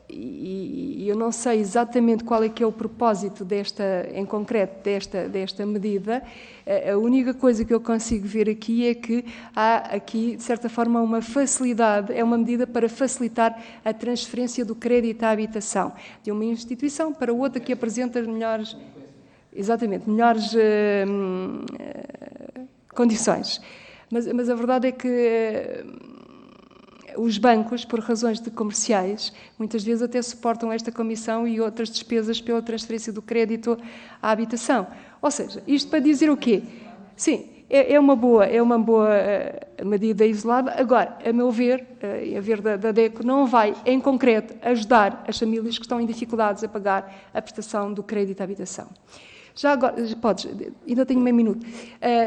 E eu não sei exatamente qual é que é o propósito em concreto, desta medida. A única coisa que eu consigo ver aqui é que há aqui, de certa forma, uma facilidade, é uma medida para facilitar a transferência do crédito à habitação de uma instituição para outra que apresenta melhores condições. Mas a verdade é que os bancos, por razões comerciais, muitas vezes até suportam esta comissão e outras despesas pela transferência do crédito à habitação. Ou seja, isto para dizer o quê? Sim, é uma boa medida isolada. Agora, a meu ver, a ver da DECO, não vai, em concreto, ajudar as famílias que estão em dificuldades a pagar a prestação do crédito à habitação. Já agora, ainda tenho meio minuto,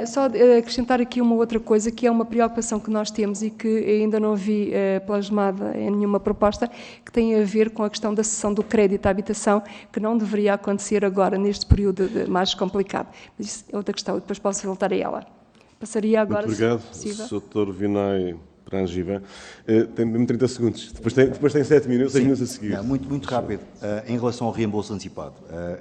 só acrescentar aqui uma outra coisa, que é uma preocupação que nós temos e que ainda não vi plasmada em nenhuma proposta, que tem a ver com a questão da cessão do crédito à habitação, que não deveria acontecer agora, neste período mais complicado. Mas isso é outra questão, depois posso voltar a ela. Passaria agora, muito obrigado, Sr. Vinay Prangiva. Tem mesmo 30 segundos. Depois tem 7 minutos, 6 minutos a seguir. Muito rápido. Em relação ao reembolso antecipado,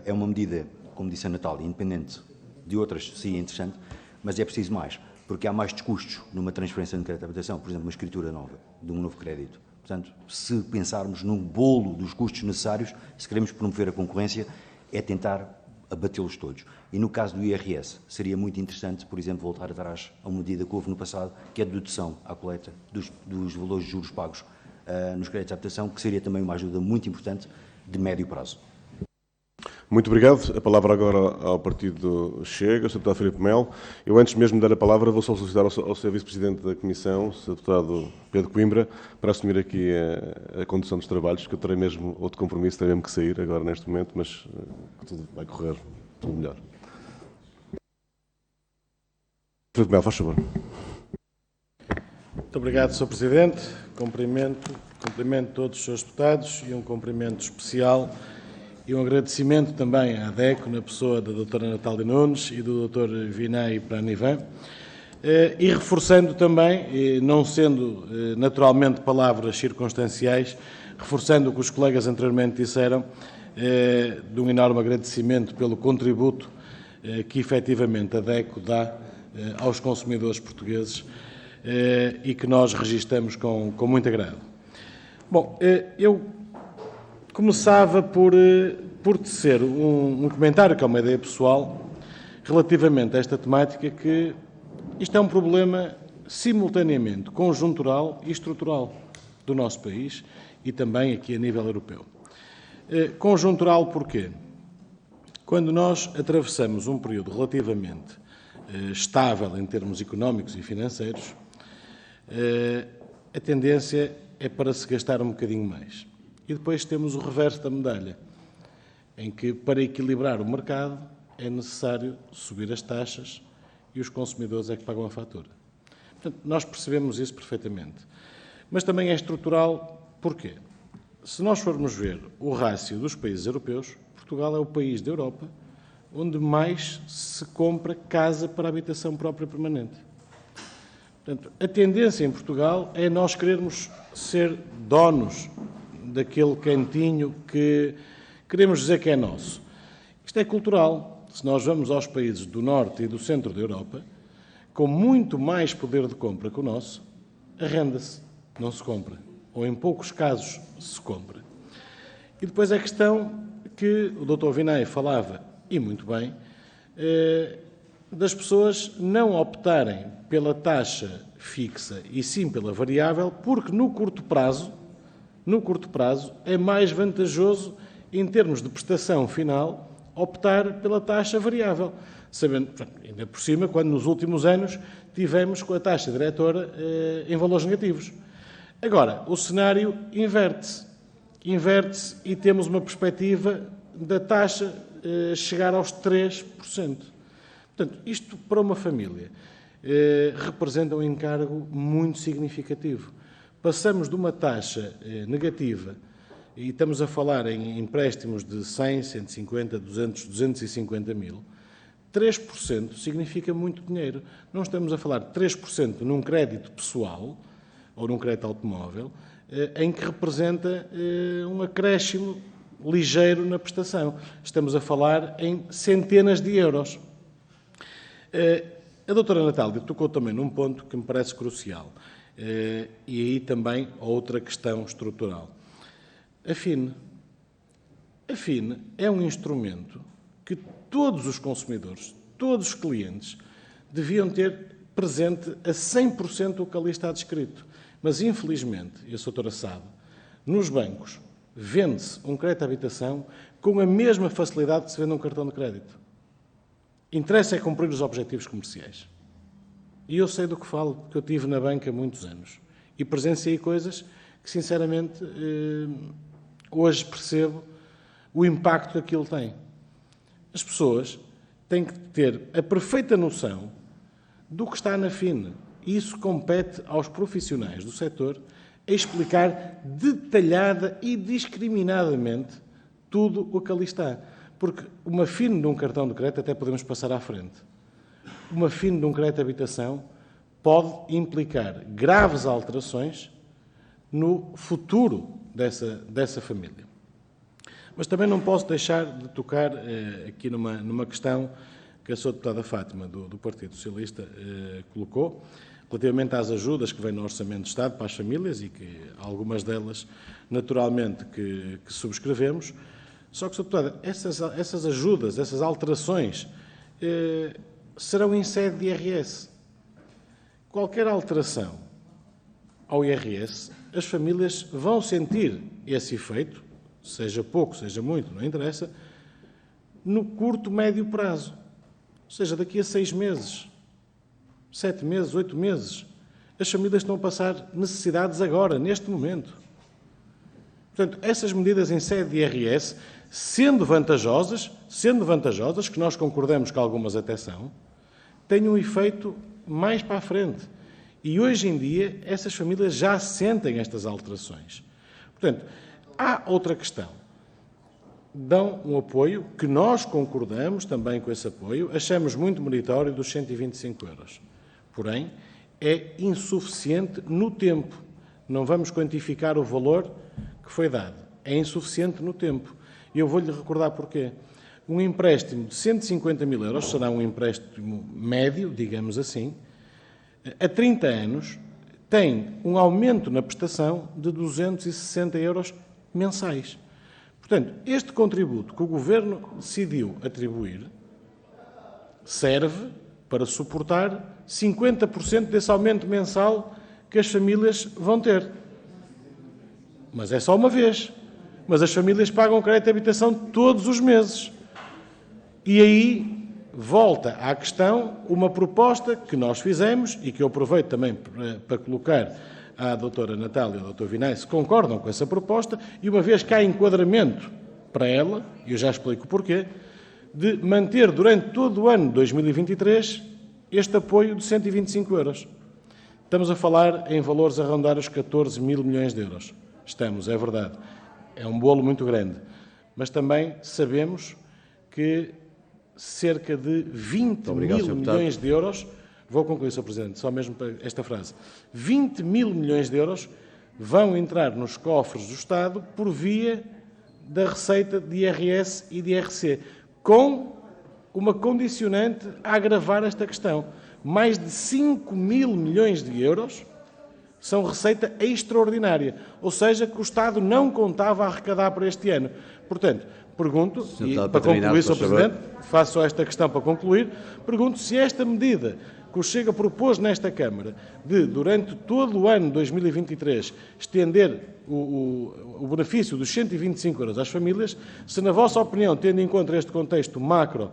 é uma medida como disse a Natália, independente de outras, sim, é interessante, mas é preciso mais, porque há mais custos numa transferência de crédito de habitação, por exemplo, uma escritura nova, de um novo crédito. Portanto, se pensarmos num bolo dos custos necessários, se queremos promover a concorrência, é tentar abatê-los todos. E no caso do IRS, seria muito interessante, por exemplo, voltar atrás a uma medida que houve no passado, que é a dedução à coleta dos valores de juros pagos nos créditos de habitação, que seria também uma ajuda muito importante de médio prazo. Muito obrigado. A palavra agora ao Partido Chega, o Sr. Deputado Filipe Melo. Eu, antes mesmo de dar a palavra, vou só solicitar ao Sr. Vice-Presidente da Comissão, o Sr. Deputado Pedro Coimbra, para assumir aqui a condução dos trabalhos, que eu terei mesmo outro compromisso, terei mesmo que sair agora neste momento, mas tudo vai correr tudo melhor. Filipe Melo, faz favor. Muito obrigado, Sr. Presidente. Cumprimento todos os Srs. Deputados e um cumprimento especial e um agradecimento também à DECO, na pessoa da doutora Natália Nunes e do Dr. Vinay Pranivan, e reforçando também, não sendo naturalmente palavras circunstanciais, reforçando o que os colegas anteriormente disseram, de um enorme agradecimento pelo contributo que efetivamente a DECO dá aos consumidores portugueses e que nós registamos com muito agrado. Bom, eu começava por tecer um comentário, que é uma ideia pessoal, relativamente a esta temática, que isto é um problema simultaneamente conjuntural e estrutural do nosso país e também aqui a nível europeu. Conjuntural porquê? Quando nós atravessamos um período relativamente estável em termos económicos e financeiros, a tendência é para se gastar um bocadinho mais. E depois temos o reverso da medalha, em que, para equilibrar o mercado, é necessário subir as taxas e os consumidores é que pagam a fatura. Portanto, nós percebemos isso perfeitamente. Mas também é estrutural, porquê? Se nós formos ver o rácio dos países europeus, Portugal é o país da Europa onde mais se compra casa para habitação própria permanente. Portanto, a tendência em Portugal é nós querermos ser donos daquele cantinho que queremos dizer que é nosso. Isto é cultural. Se nós vamos aos países do norte e do centro da Europa, com muito mais poder de compra que o nosso, arrenda-se, não se compra. Ou em poucos casos se compra. E depois é a questão que o Dr. Vinay falava, e muito bem, das pessoas não optarem pela taxa fixa e sim pela variável, porque no curto prazo, é mais vantajoso, em termos de prestação final, optar pela taxa variável. Sabendo, ainda por cima, quando nos últimos anos tivemos com a taxa diretora em valores negativos. Agora, o cenário inverte-se. Inverte-se e temos uma perspectiva da taxa chegar aos 3%. Portanto, isto para uma família representa um encargo muito significativo. Passamos de uma taxa negativa, e estamos a falar em empréstimos de 100, 150, 200, 250 mil, 3% significa muito dinheiro. Não estamos a falar de 3% num crédito pessoal ou num crédito automóvel, em que representa um acréscimo ligeiro na prestação. Estamos a falar em centenas de euros. A doutora Natália tocou também num ponto que me parece crucial. E aí também outra questão estrutural. A FINE. A FINE é um instrumento que todos os consumidores, todos os clientes, deviam ter presente a 100% o que ali está descrito. Mas, infelizmente, e a doutora sabe, nos bancos vende-se um crédito de habitação com a mesma facilidade que se vende um cartão de crédito. Interessa é cumprir os objetivos comerciais. E eu sei do que falo, porque eu estive na banca há muitos anos. E presenciei coisas que, sinceramente, hoje percebo o impacto que aquilo tem. As pessoas têm que ter a perfeita noção do que está na FINE. E isso compete aos profissionais do setor a explicar detalhada e discriminadamente tudo o que ali está. Porque uma FINE de um cartão de crédito até podemos passar à frente. Uma FINE de um crédito de habitação pode implicar graves alterações no futuro dessa família. Mas também não posso deixar de tocar aqui numa questão que a sua deputada Fátima, do Partido Socialista, colocou, relativamente às ajudas que vêm no Orçamento de Estado para as famílias e que algumas delas, naturalmente, que subscrevemos. Só que, Sra. Deputada, essas ajudas, essas alterações, serão em sede de IRS. Qualquer alteração ao IRS, as famílias vão sentir esse efeito, seja pouco, seja muito, não interessa, no curto, médio prazo. Ou seja, daqui a 6 meses, 7 meses, 8 meses. As famílias estão a passar necessidades agora, neste momento. Portanto, essas medidas em sede de IRS, sendo vantajosas, que nós concordamos que algumas até são, têm um efeito mais para a frente. E hoje em dia, essas famílias já sentem estas alterações. Portanto, há outra questão. Dão um apoio, que nós concordamos também com esse apoio, achamos muito meritório dos 125 euros. Porém, é insuficiente no tempo. Não vamos quantificar o valor que foi dado. É insuficiente no tempo. E eu vou-lhe recordar porquê. Um empréstimo de 150 mil euros será um empréstimo médio, digamos assim, a 30 anos, tem um aumento na prestação de 260 euros mensais. Portanto, este contributo que o Governo decidiu atribuir serve para suportar 50% desse aumento mensal que as famílias vão ter. Mas é só uma vez. Mas as famílias pagam crédito de habitação todos os meses. E aí volta à questão uma proposta que nós fizemos e que eu aproveito também para colocar à doutora Natália e ao doutor Vinay, se concordam com essa proposta, e uma vez que há enquadramento para ela, e eu já explico o porquê, de manter durante todo o ano de 2023 este apoio de 125 euros. Estamos a falar em valores a rondar os 14 mil milhões de euros. Estamos, é verdade. É um bolo muito grande. Mas também sabemos que cerca de 20 mil milhões de euros, vou concluir, Sr. Presidente, só mesmo para esta frase, 20 mil milhões de euros vão entrar nos cofres do Estado por via da receita de IRS e de IRC, com uma condicionante a agravar esta questão. Mais de 5 mil milhões de euros são receita extraordinária, ou seja, que o Estado não contava a arrecadar para este ano. Portanto, pergunto, e para concluir, Sr. Presidente, faço só esta questão para concluir, pergunto se esta medida que o Chega propôs nesta Câmara, de, durante todo o ano de 2023, estender o benefício dos 125 euros às famílias, se, na vossa opinião, tendo em conta este contexto macro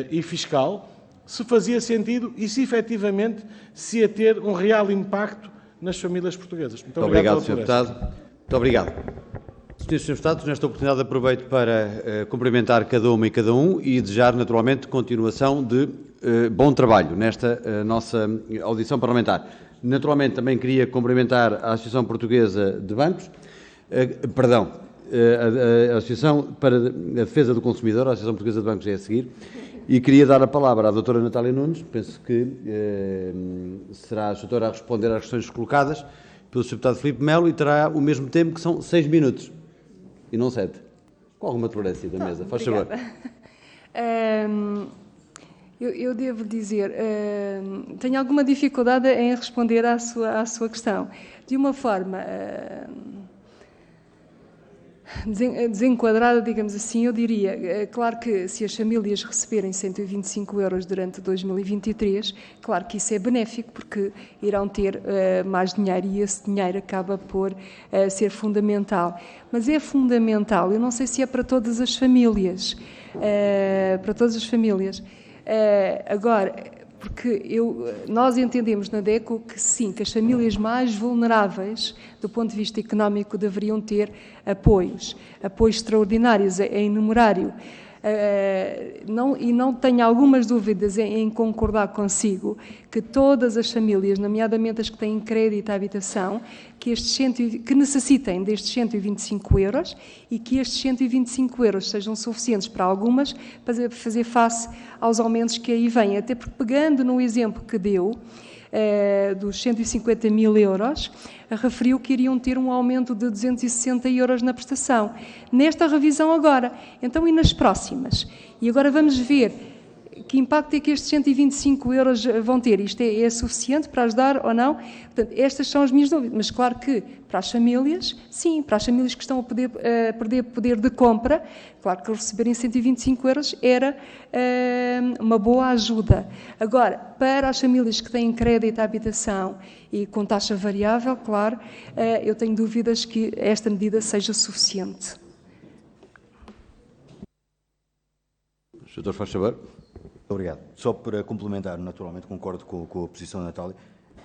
e fiscal, se fazia sentido e se, efetivamente, se ia ter um real impacto nas famílias portuguesas. Muito obrigado, Sr. Deputado. Muito obrigado. Senhores Deputados, nesta oportunidade aproveito para cumprimentar cada uma e cada um e desejar, naturalmente, continuação de bom trabalho nesta nossa audição parlamentar. Naturalmente, também queria cumprimentar a Associação Portuguesa de Bancos, a Associação para a Defesa do Consumidor, a Associação Portuguesa de Bancos é a seguir, e queria dar a palavra à doutora Natália Nunes, penso que será a doutora a responder às questões colocadas pelo Sr. Deputado Filipe Melo e terá o mesmo tempo, que são 6 minutos, e não 7. Com alguma tolerância da mesa, faz favor. Eu devo dizer, tenho alguma dificuldade em responder à sua questão. De uma forma desenquadrada, digamos assim, eu diria, claro que se as famílias receberem 125 euros durante 2023, claro que isso é benéfico, porque irão ter mais dinheiro e esse dinheiro acaba por ser fundamental. Mas é fundamental, eu não sei se é para todas as famílias, agora, porque nós entendemos na DECO que sim, que as famílias mais vulneráveis, do ponto de vista económico, deveriam ter apoios extraordinários, em numerário. E não tenho algumas dúvidas em concordar consigo que todas as famílias, nomeadamente as que têm crédito à habitação, que necessitem destes 125 euros e que estes 125 euros sejam suficientes para algumas para fazer face aos aumentos que aí vêm. Até porque, pegando no exemplo que deu, dos 150 mil euros, referiu que iriam ter um aumento de 260 euros na prestação. Nesta revisão agora. Então, e nas próximas? E agora vamos ver que impacto é que estes 125 euros vão ter. Isto é suficiente para ajudar ou não? Portanto, estas são as minhas dúvidas. Mas, claro que para as famílias, sim, para as famílias que estão a perder poder de compra, claro que receberem 125 euros era uma boa ajuda. Agora, para as famílias que têm crédito à habitação e com taxa variável, claro, eu tenho dúvidas que esta medida seja suficiente. Doutor, faz favor. Obrigado. Só para complementar, naturalmente concordo com a posição da Natália.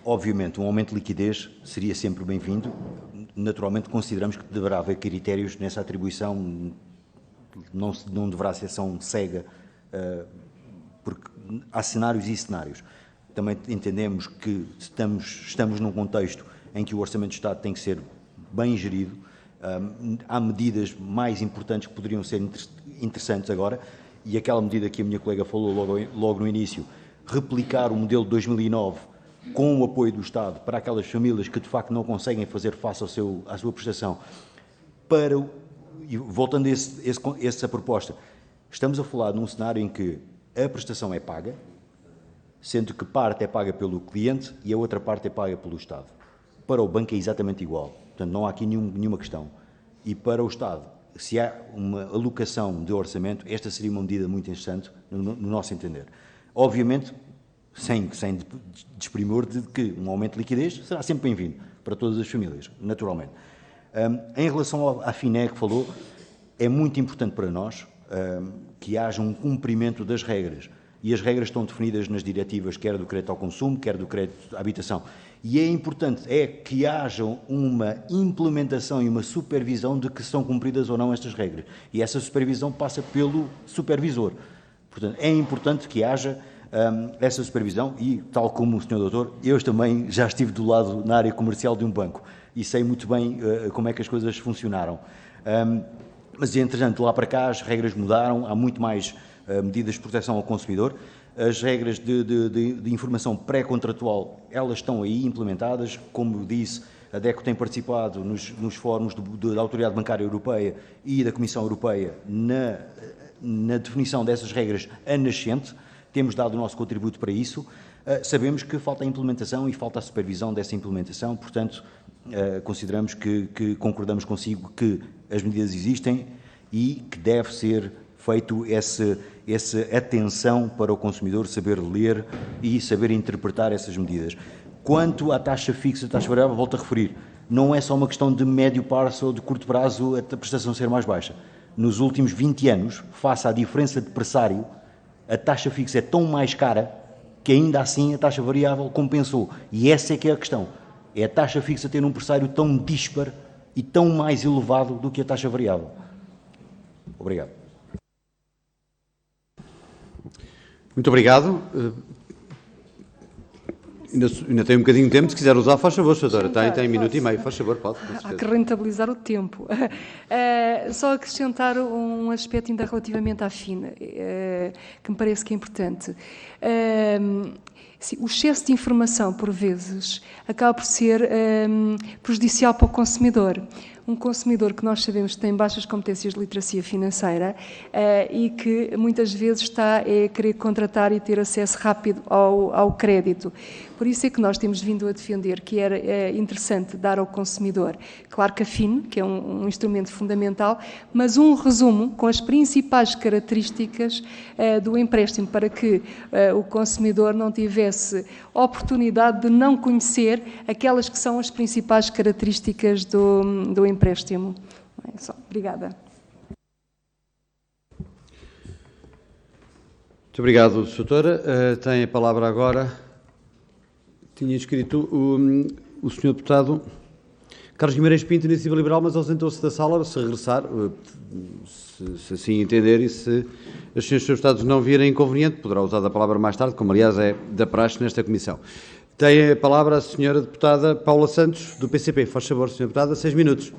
Obviamente, um aumento de liquidez seria sempre bem-vindo. Naturalmente, consideramos que deverá haver critérios nessa atribuição, não deverá ser ação cega, porque há cenários e cenários. Também entendemos que estamos num contexto em que o Orçamento de Estado tem que ser bem gerido. Há medidas mais importantes que poderiam ser interessantes agora, e aquela medida que a minha colega falou logo no início, replicar o modelo de 2009 com o apoio do Estado para aquelas famílias que de facto não conseguem fazer face à sua prestação. E voltando a essa proposta, estamos a falar num cenário em que a prestação é paga, sendo que parte é paga pelo cliente e a outra parte é paga pelo Estado. Para o banco é exatamente igual, portanto não há aqui nenhuma questão. E para o Estado, se há uma alocação de orçamento, esta seria uma medida muito interessante, no nosso entender. Obviamente, sem desprimor de que um aumento de liquidez será sempre bem-vindo para todas as famílias, naturalmente. Em relação à FINE que falou, é muito importante para nós que haja um cumprimento das regras. E as regras estão definidas nas diretivas, quer do crédito ao consumo, quer do crédito à habitação. E é importante que haja uma implementação e uma supervisão de que são cumpridas ou não estas regras. E essa supervisão passa pelo supervisor. Portanto, é importante que haja essa supervisão e, tal como o Sr. Doutor, eu também já estive do lado na área comercial de um banco e sei muito bem como é que as coisas funcionaram. Mas, entretanto, lá para cá as regras mudaram, há muito mais medidas de proteção ao consumidor. As regras de informação pré-contratual, elas estão aí implementadas. Como disse, a DECO tem participado nos fóruns da Autoridade Bancária Europeia e da Comissão Europeia na definição dessas regras a nascente. Temos dado o nosso contributo para isso. Sabemos que falta a implementação e falta a supervisão dessa implementação, portanto, consideramos que concordamos consigo que as medidas existem e que deve ser feito essa atenção para o consumidor saber ler e saber interpretar essas medidas. Quanto à taxa fixa, taxa variável, volto a referir, não é só uma questão de médio prazo ou de curto prazo a prestação ser mais baixa. Nos últimos 20 anos, face à diferença de pressário, a taxa fixa é tão mais cara que ainda assim a taxa variável compensou. E essa é que é a questão. É a taxa fixa ter um pressário tão dispar e tão mais elevado do que a taxa variável. Obrigado. Muito obrigado. Ainda tem um bocadinho de tempo, se quiser usar, faz favor, senhora. Tem minuto e meio, faz favor, pode. Há que rentabilizar o tempo. Só acrescentar um aspecto ainda relativamente à FINE, que me parece que é importante. Sim, o excesso de informação, por vezes, acaba por ser prejudicial para o consumidor. Um consumidor que nós sabemos que tem baixas competências de literacia financeira e que muitas vezes está a querer contratar e ter acesso rápido ao crédito. Por isso é que nós temos vindo a defender que era interessante dar ao consumidor, claro que a FINE, que é um instrumento fundamental, mas um resumo com as principais características do empréstimo, para que o consumidor não tivesse oportunidade de não conhecer aquelas que são as principais características do empréstimo. É só. Obrigada. Muito obrigado, doutora. Tem a palavra agora. Tinha escrito o Sr. Deputado Carlos Guimarães Pinto, Iniciativa Liberal, mas ausentou-se da sala. Se regressar, se assim entender e se os senhores deputados não virem inconveniente, poderá usar a palavra mais tarde, como aliás é da praxe nesta comissão. Tem a palavra a senhora deputada Paula Santos, do PCP. Faz favor, senhora deputada, 6 minutos.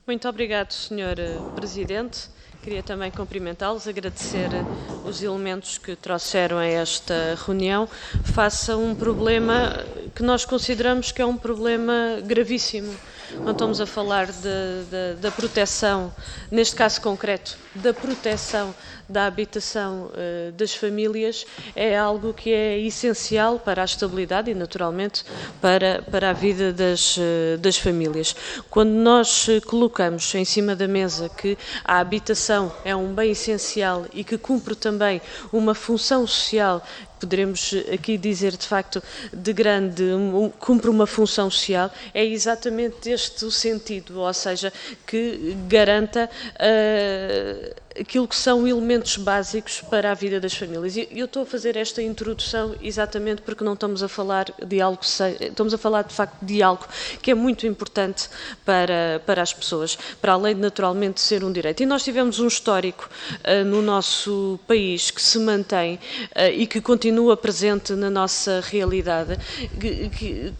Muito obrigado, Sr. Presidente. Queria também cumprimentá-los, agradecer os elementos que trouxeram a esta reunião face a um problema que nós consideramos que é um problema gravíssimo. Não estamos a falar da proteção, neste caso concreto, da proteção da habitação das famílias, é algo que é essencial para a estabilidade e, naturalmente, para a vida das famílias. Quando nós colocamos em cima da mesa que a habitação é um bem essencial e que cumpre também uma função social, poderemos aqui dizer, de facto, cumpre uma função social, é exatamente este o sentido, ou seja, que garanta aquilo que são elementos básicos para a vida das famílias. E eu estou a fazer esta introdução exatamente porque não estamos a falar de algo, estamos a falar de facto de algo que é muito importante para as pessoas, para além de naturalmente ser um direito. E nós tivemos um histórico no nosso país que se mantém e que continua presente na nossa realidade,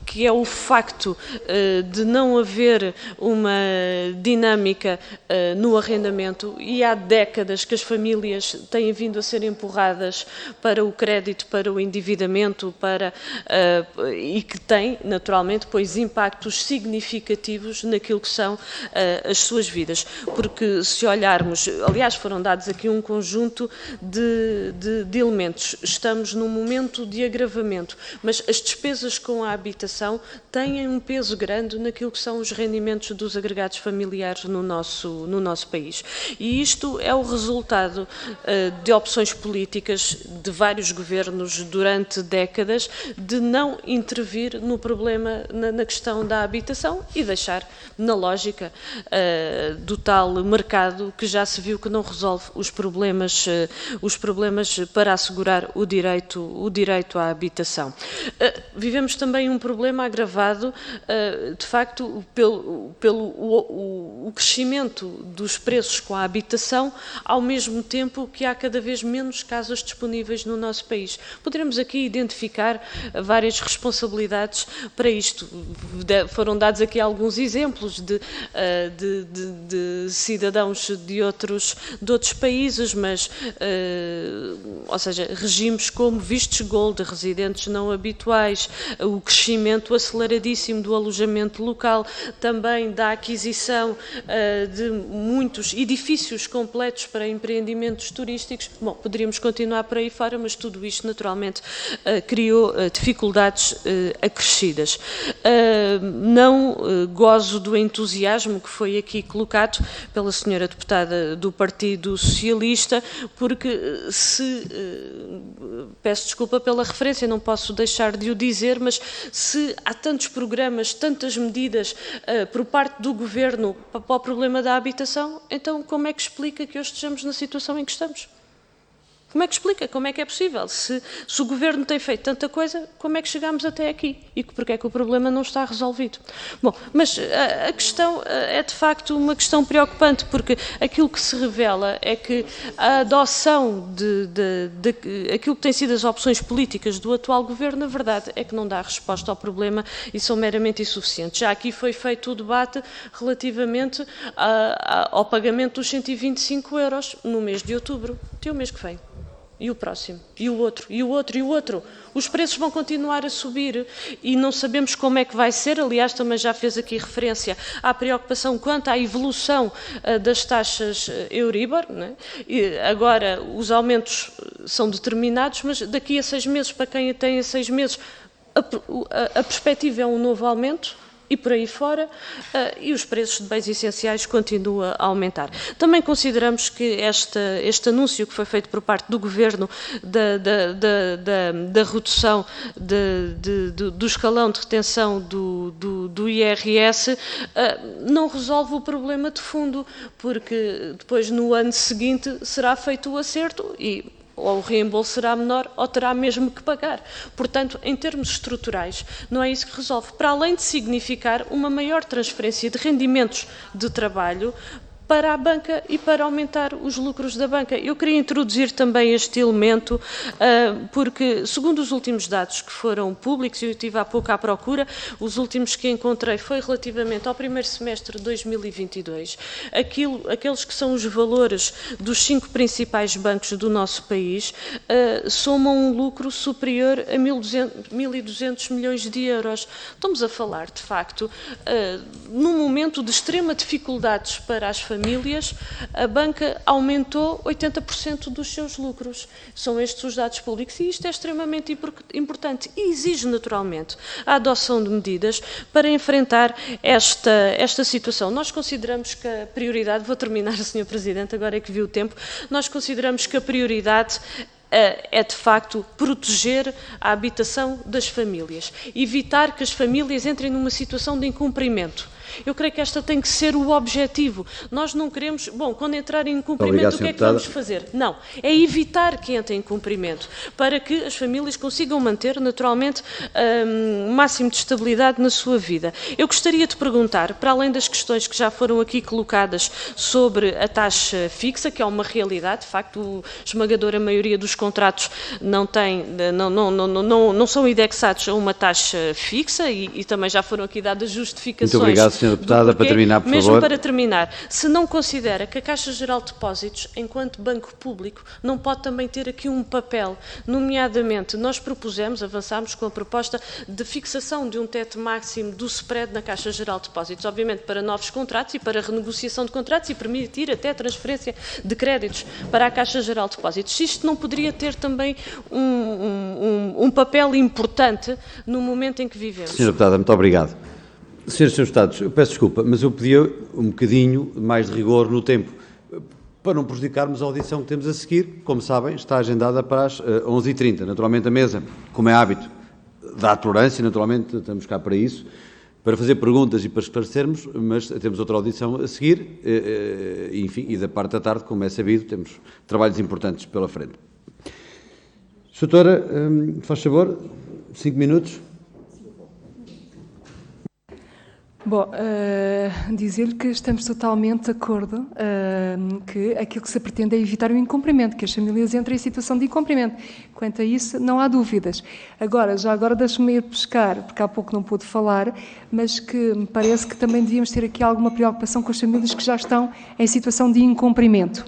que é o facto de não haver uma dinâmica no arrendamento, e há décadas que as famílias têm vindo a ser empurradas para o crédito, para o endividamento, e que tem, naturalmente, pois impactos significativos naquilo que são as suas vidas. Porque se olharmos, aliás, foram dados aqui um conjunto de elementos. Estamos num momento de agravamento, mas as despesas com a habitação têm um peso grande naquilo que são os rendimentos dos agregados familiares no nosso país. E isto é o resultado de opções políticas de vários governos durante décadas de não intervir no problema, na questão da habitação, e deixar na lógica do tal mercado que já se viu que não resolve os problemas para assegurar o direito à habitação. Vivemos também um problema agravado, de facto, pelo crescimento dos preços com a habitação, ao mesmo tempo que há cada vez menos casas disponíveis no nosso país. Poderemos aqui identificar várias responsabilidades para isto. Foram dados aqui alguns exemplos de cidadãos de outros países, mas, ou seja, regimes como vistos gold, residentes não habituais, o crescimento aceleradíssimo do alojamento local, também da aquisição de muitos edifícios completos para empreendimentos turísticos. Bom, poderíamos continuar por aí fora, mas tudo isto naturalmente criou dificuldades acrescidas. Não gozo do entusiasmo que foi aqui colocado pela senhora deputada do Partido Socialista, porque peço desculpa pela referência, não posso deixar de o dizer, mas se há tantos programas, tantas medidas por parte do Governo para o problema da habitação, então como é que explica que hoje estejamos na situação em que estamos? Como é que explica? Como é que é possível? Se o Governo tem feito tanta coisa, como é que chegamos até aqui? E porque é que o problema não está resolvido? Bom, mas a questão é de facto uma questão preocupante, porque aquilo que se revela é que a adoção aquilo que tem sido as opções políticas do atual Governo, na verdade, é que não dá resposta ao problema e são meramente insuficientes. Já aqui foi feito o debate relativamente ao pagamento dos 125 € no mês de outubro. Tem o mês que vem. E o próximo, e o outro, e o outro, e o outro. Os preços vão continuar a subir e não sabemos como é que vai ser. Aliás, também já fez aqui referência à preocupação quanto à evolução das taxas Euribor, né? E agora, os aumentos são determinados, mas daqui a 6 meses, para quem tem a 6 meses, a perspectiva é um novo aumento. E por aí fora, e os preços de bens essenciais continuam a aumentar. Também consideramos que este anúncio que foi feito por parte do Governo da redução do escalão de retenção do IRS não resolve o problema de fundo, porque depois no ano seguinte será feito o acerto e ou o reembolso será menor ou terá mesmo que pagar. Portanto, em termos estruturais, não é isso que resolve. Para além de significar uma maior transferência de rendimentos de trabalho para a banca e para aumentar os lucros da banca. Eu queria introduzir também este elemento, porque, segundo os últimos dados que foram públicos, eu estive há pouco à procura, os últimos que encontrei foi relativamente ao primeiro semestre de 2022. Aqueles que são os valores dos 5 principais bancos do nosso país somam um lucro superior a 1.200 milhões de euros. Estamos a falar, de facto, num momento de extrema dificuldades para as famílias, a banca aumentou 80% dos seus lucros. São estes os dados públicos e isto é extremamente importante e exige naturalmente a adoção de medidas para enfrentar esta situação. Nós consideramos que a prioridade, vou terminar, Sr. Presidente, agora é que vi o tempo, nós consideramos que a prioridade é, de facto, proteger a habitação das famílias, evitar que as famílias entrem numa situação de incumprimento. Eu creio que esta tem que ser o objetivo. Nós não queremos, bom, quando entrar em incumprimento, o que é que vamos fazer? Não, é evitar que entre em cumprimento, para que as famílias consigam manter, naturalmente, o máximo de estabilidade na sua vida. Eu gostaria de perguntar, para além das questões que já foram aqui colocadas sobre a taxa fixa, que é uma realidade, de facto, a esmagadora maioria dos contratos não são indexados a uma taxa fixa e também já foram aqui dadas justificações. Muito obrigado, Sra. Deputada, para terminar, por mesmo favor. Para terminar, se não considera que a Caixa Geral de Depósitos, enquanto banco público, não pode também ter aqui um papel, nomeadamente, nós propusemos, avançámos com a proposta de fixação de um teto máximo do spread na Caixa Geral de Depósitos, obviamente para novos contratos e para renegociação de contratos e permitir até a transferência de créditos para a Caixa Geral de Depósitos. Isto não poderia ter também um papel importante no momento em que vivemos? Sra. Deputada, muito obrigado. Senhores Deputados, eu peço desculpa, mas eu pedia um bocadinho mais de rigor no tempo, para não prejudicarmos a audição que temos a seguir. Como sabem, está agendada para as 11h30. Naturalmente, a mesa, como é hábito, dá tolerância, naturalmente, estamos cá para isso, para fazer perguntas e para esclarecermos, mas temos outra audição a seguir, enfim, e da parte da tarde, como é sabido, temos trabalhos importantes pela frente. Doutora, faz favor, 5 minutos. Bom, dizer-lhe que estamos totalmente de acordo que aquilo que se pretende é evitar o incumprimento, que as famílias entrem em situação de incumprimento. Quanto a isso, não há dúvidas. Agora, deixe-me ir pescar, porque há pouco não pude falar, mas que me parece que também devíamos ter aqui alguma preocupação com as famílias que já estão em situação de incumprimento.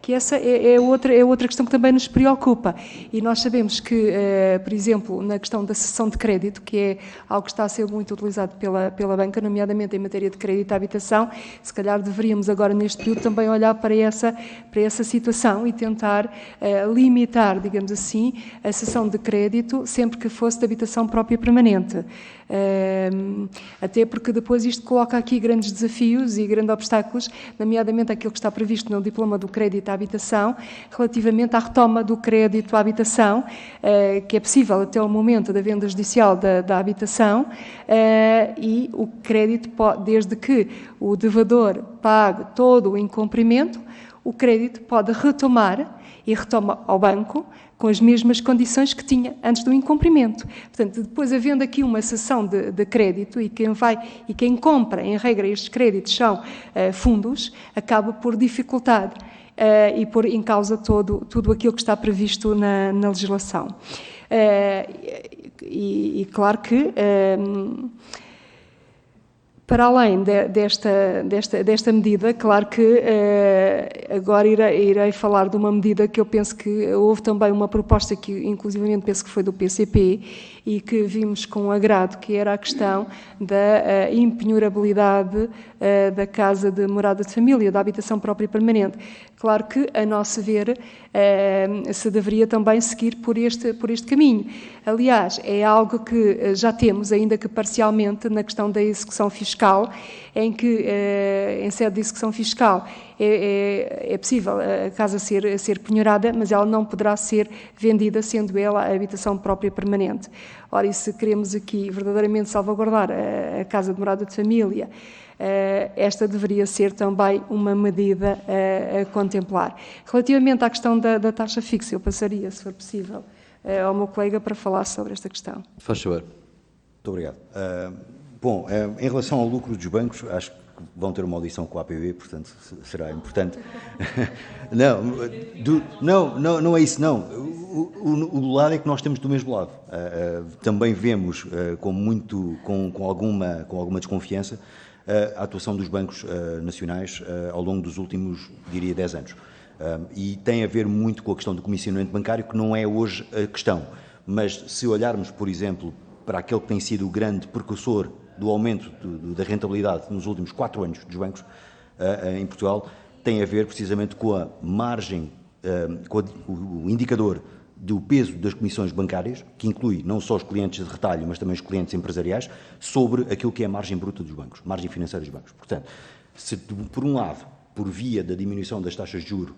Que essa é outra questão que também nos preocupa. E nós sabemos que, por exemplo, na questão da cessão de crédito, que é algo que está a ser muito utilizado pela banca, nomeadamente em matéria de crédito à habitação, se calhar deveríamos agora, neste período, também olhar para essa situação e tentar limitar, digamos assim, a cessão de crédito sempre que fosse de habitação própria permanente. Até porque depois isto coloca aqui grandes desafios e grandes obstáculos, nomeadamente aquilo que está previsto no diploma do crédito à habitação, relativamente à retoma do crédito à habitação, que é possível até o momento da venda judicial da habitação, e o crédito, desde que o devedor pague todo o incumprimento, o crédito pode retomar e retoma ao banco com as mesmas condições que tinha antes do incumprimento. Portanto, depois havendo aqui uma cessão de crédito e quem compra, em regra, estes créditos são fundos, acaba por dificultar e pôr em causa tudo aquilo que está previsto na legislação. E claro que para além desta medida, claro que agora irei falar de uma medida que eu penso que houve também uma proposta que, inclusivamente, penso que foi do PCP e que vimos com agrado, que era a questão da impenhorabilidade da casa de morada de família, da habitação própria permanente. Claro que, a nosso ver, se deveria também seguir por este caminho. Aliás, é algo que já temos, ainda que parcialmente, na questão da execução fiscal, em que, em sede de execução fiscal, é possível a casa ser penhorada, mas ela não poderá ser vendida, sendo ela a habitação própria permanente. Ora, e se queremos aqui verdadeiramente salvaguardar a casa de morada de família, esta deveria ser também uma medida a contemplar. Relativamente à questão da taxa fixa, eu passaria, se for possível, ao meu colega para falar sobre esta questão. Faz favor. Muito obrigado. Bom, em relação ao lucro dos bancos, acho que vão ter uma audição com a APB, portanto, será importante. Não é isso, não. O lado é que nós temos do mesmo lado. Também vemos com alguma desconfiança a atuação dos bancos nacionais ao longo dos últimos, diria, 10 anos. E tem a ver muito com a questão do comissionamento bancário, que não é hoje a questão. Mas se olharmos, por exemplo, para aquele que tem sido o grande precursor do aumento da rentabilidade nos últimos 4 anos dos bancos em Portugal, tem a ver precisamente com a margem, com o indicador do peso das comissões bancárias, que inclui não só os clientes de retalho, mas também os clientes empresariais, sobre aquilo que é a margem bruta dos bancos, margem financeira dos bancos. Portanto, se por um lado, por via da diminuição das taxas de juros,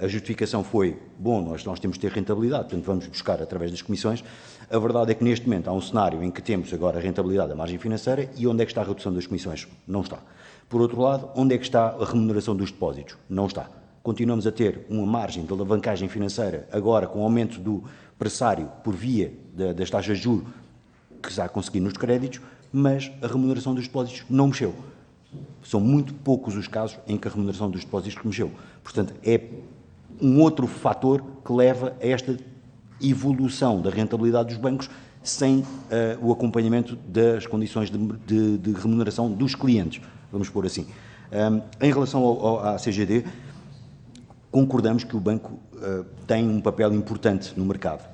a justificação foi, bom, nós temos de ter rentabilidade, portanto vamos buscar através das comissões. A verdade é que neste momento há um cenário em que temos agora a rentabilidade da margem financeira e onde é que está a redução das comissões? Não está. Por outro lado, onde é que está a remuneração dos depósitos? Não está. Continuamos a ter uma margem de alavancagem financeira, agora com o aumento do pressário por via das taxas de juros que está a conseguir nos créditos, mas a remuneração dos depósitos não mexeu. São muito poucos os casos em que a remuneração dos depósitos mexeu. Portanto, é um outro fator que leva a esta evolução da rentabilidade dos bancos sem o acompanhamento das condições de remuneração dos clientes, vamos pôr assim. Em relação à CGD, concordamos que o banco tem um papel importante no mercado,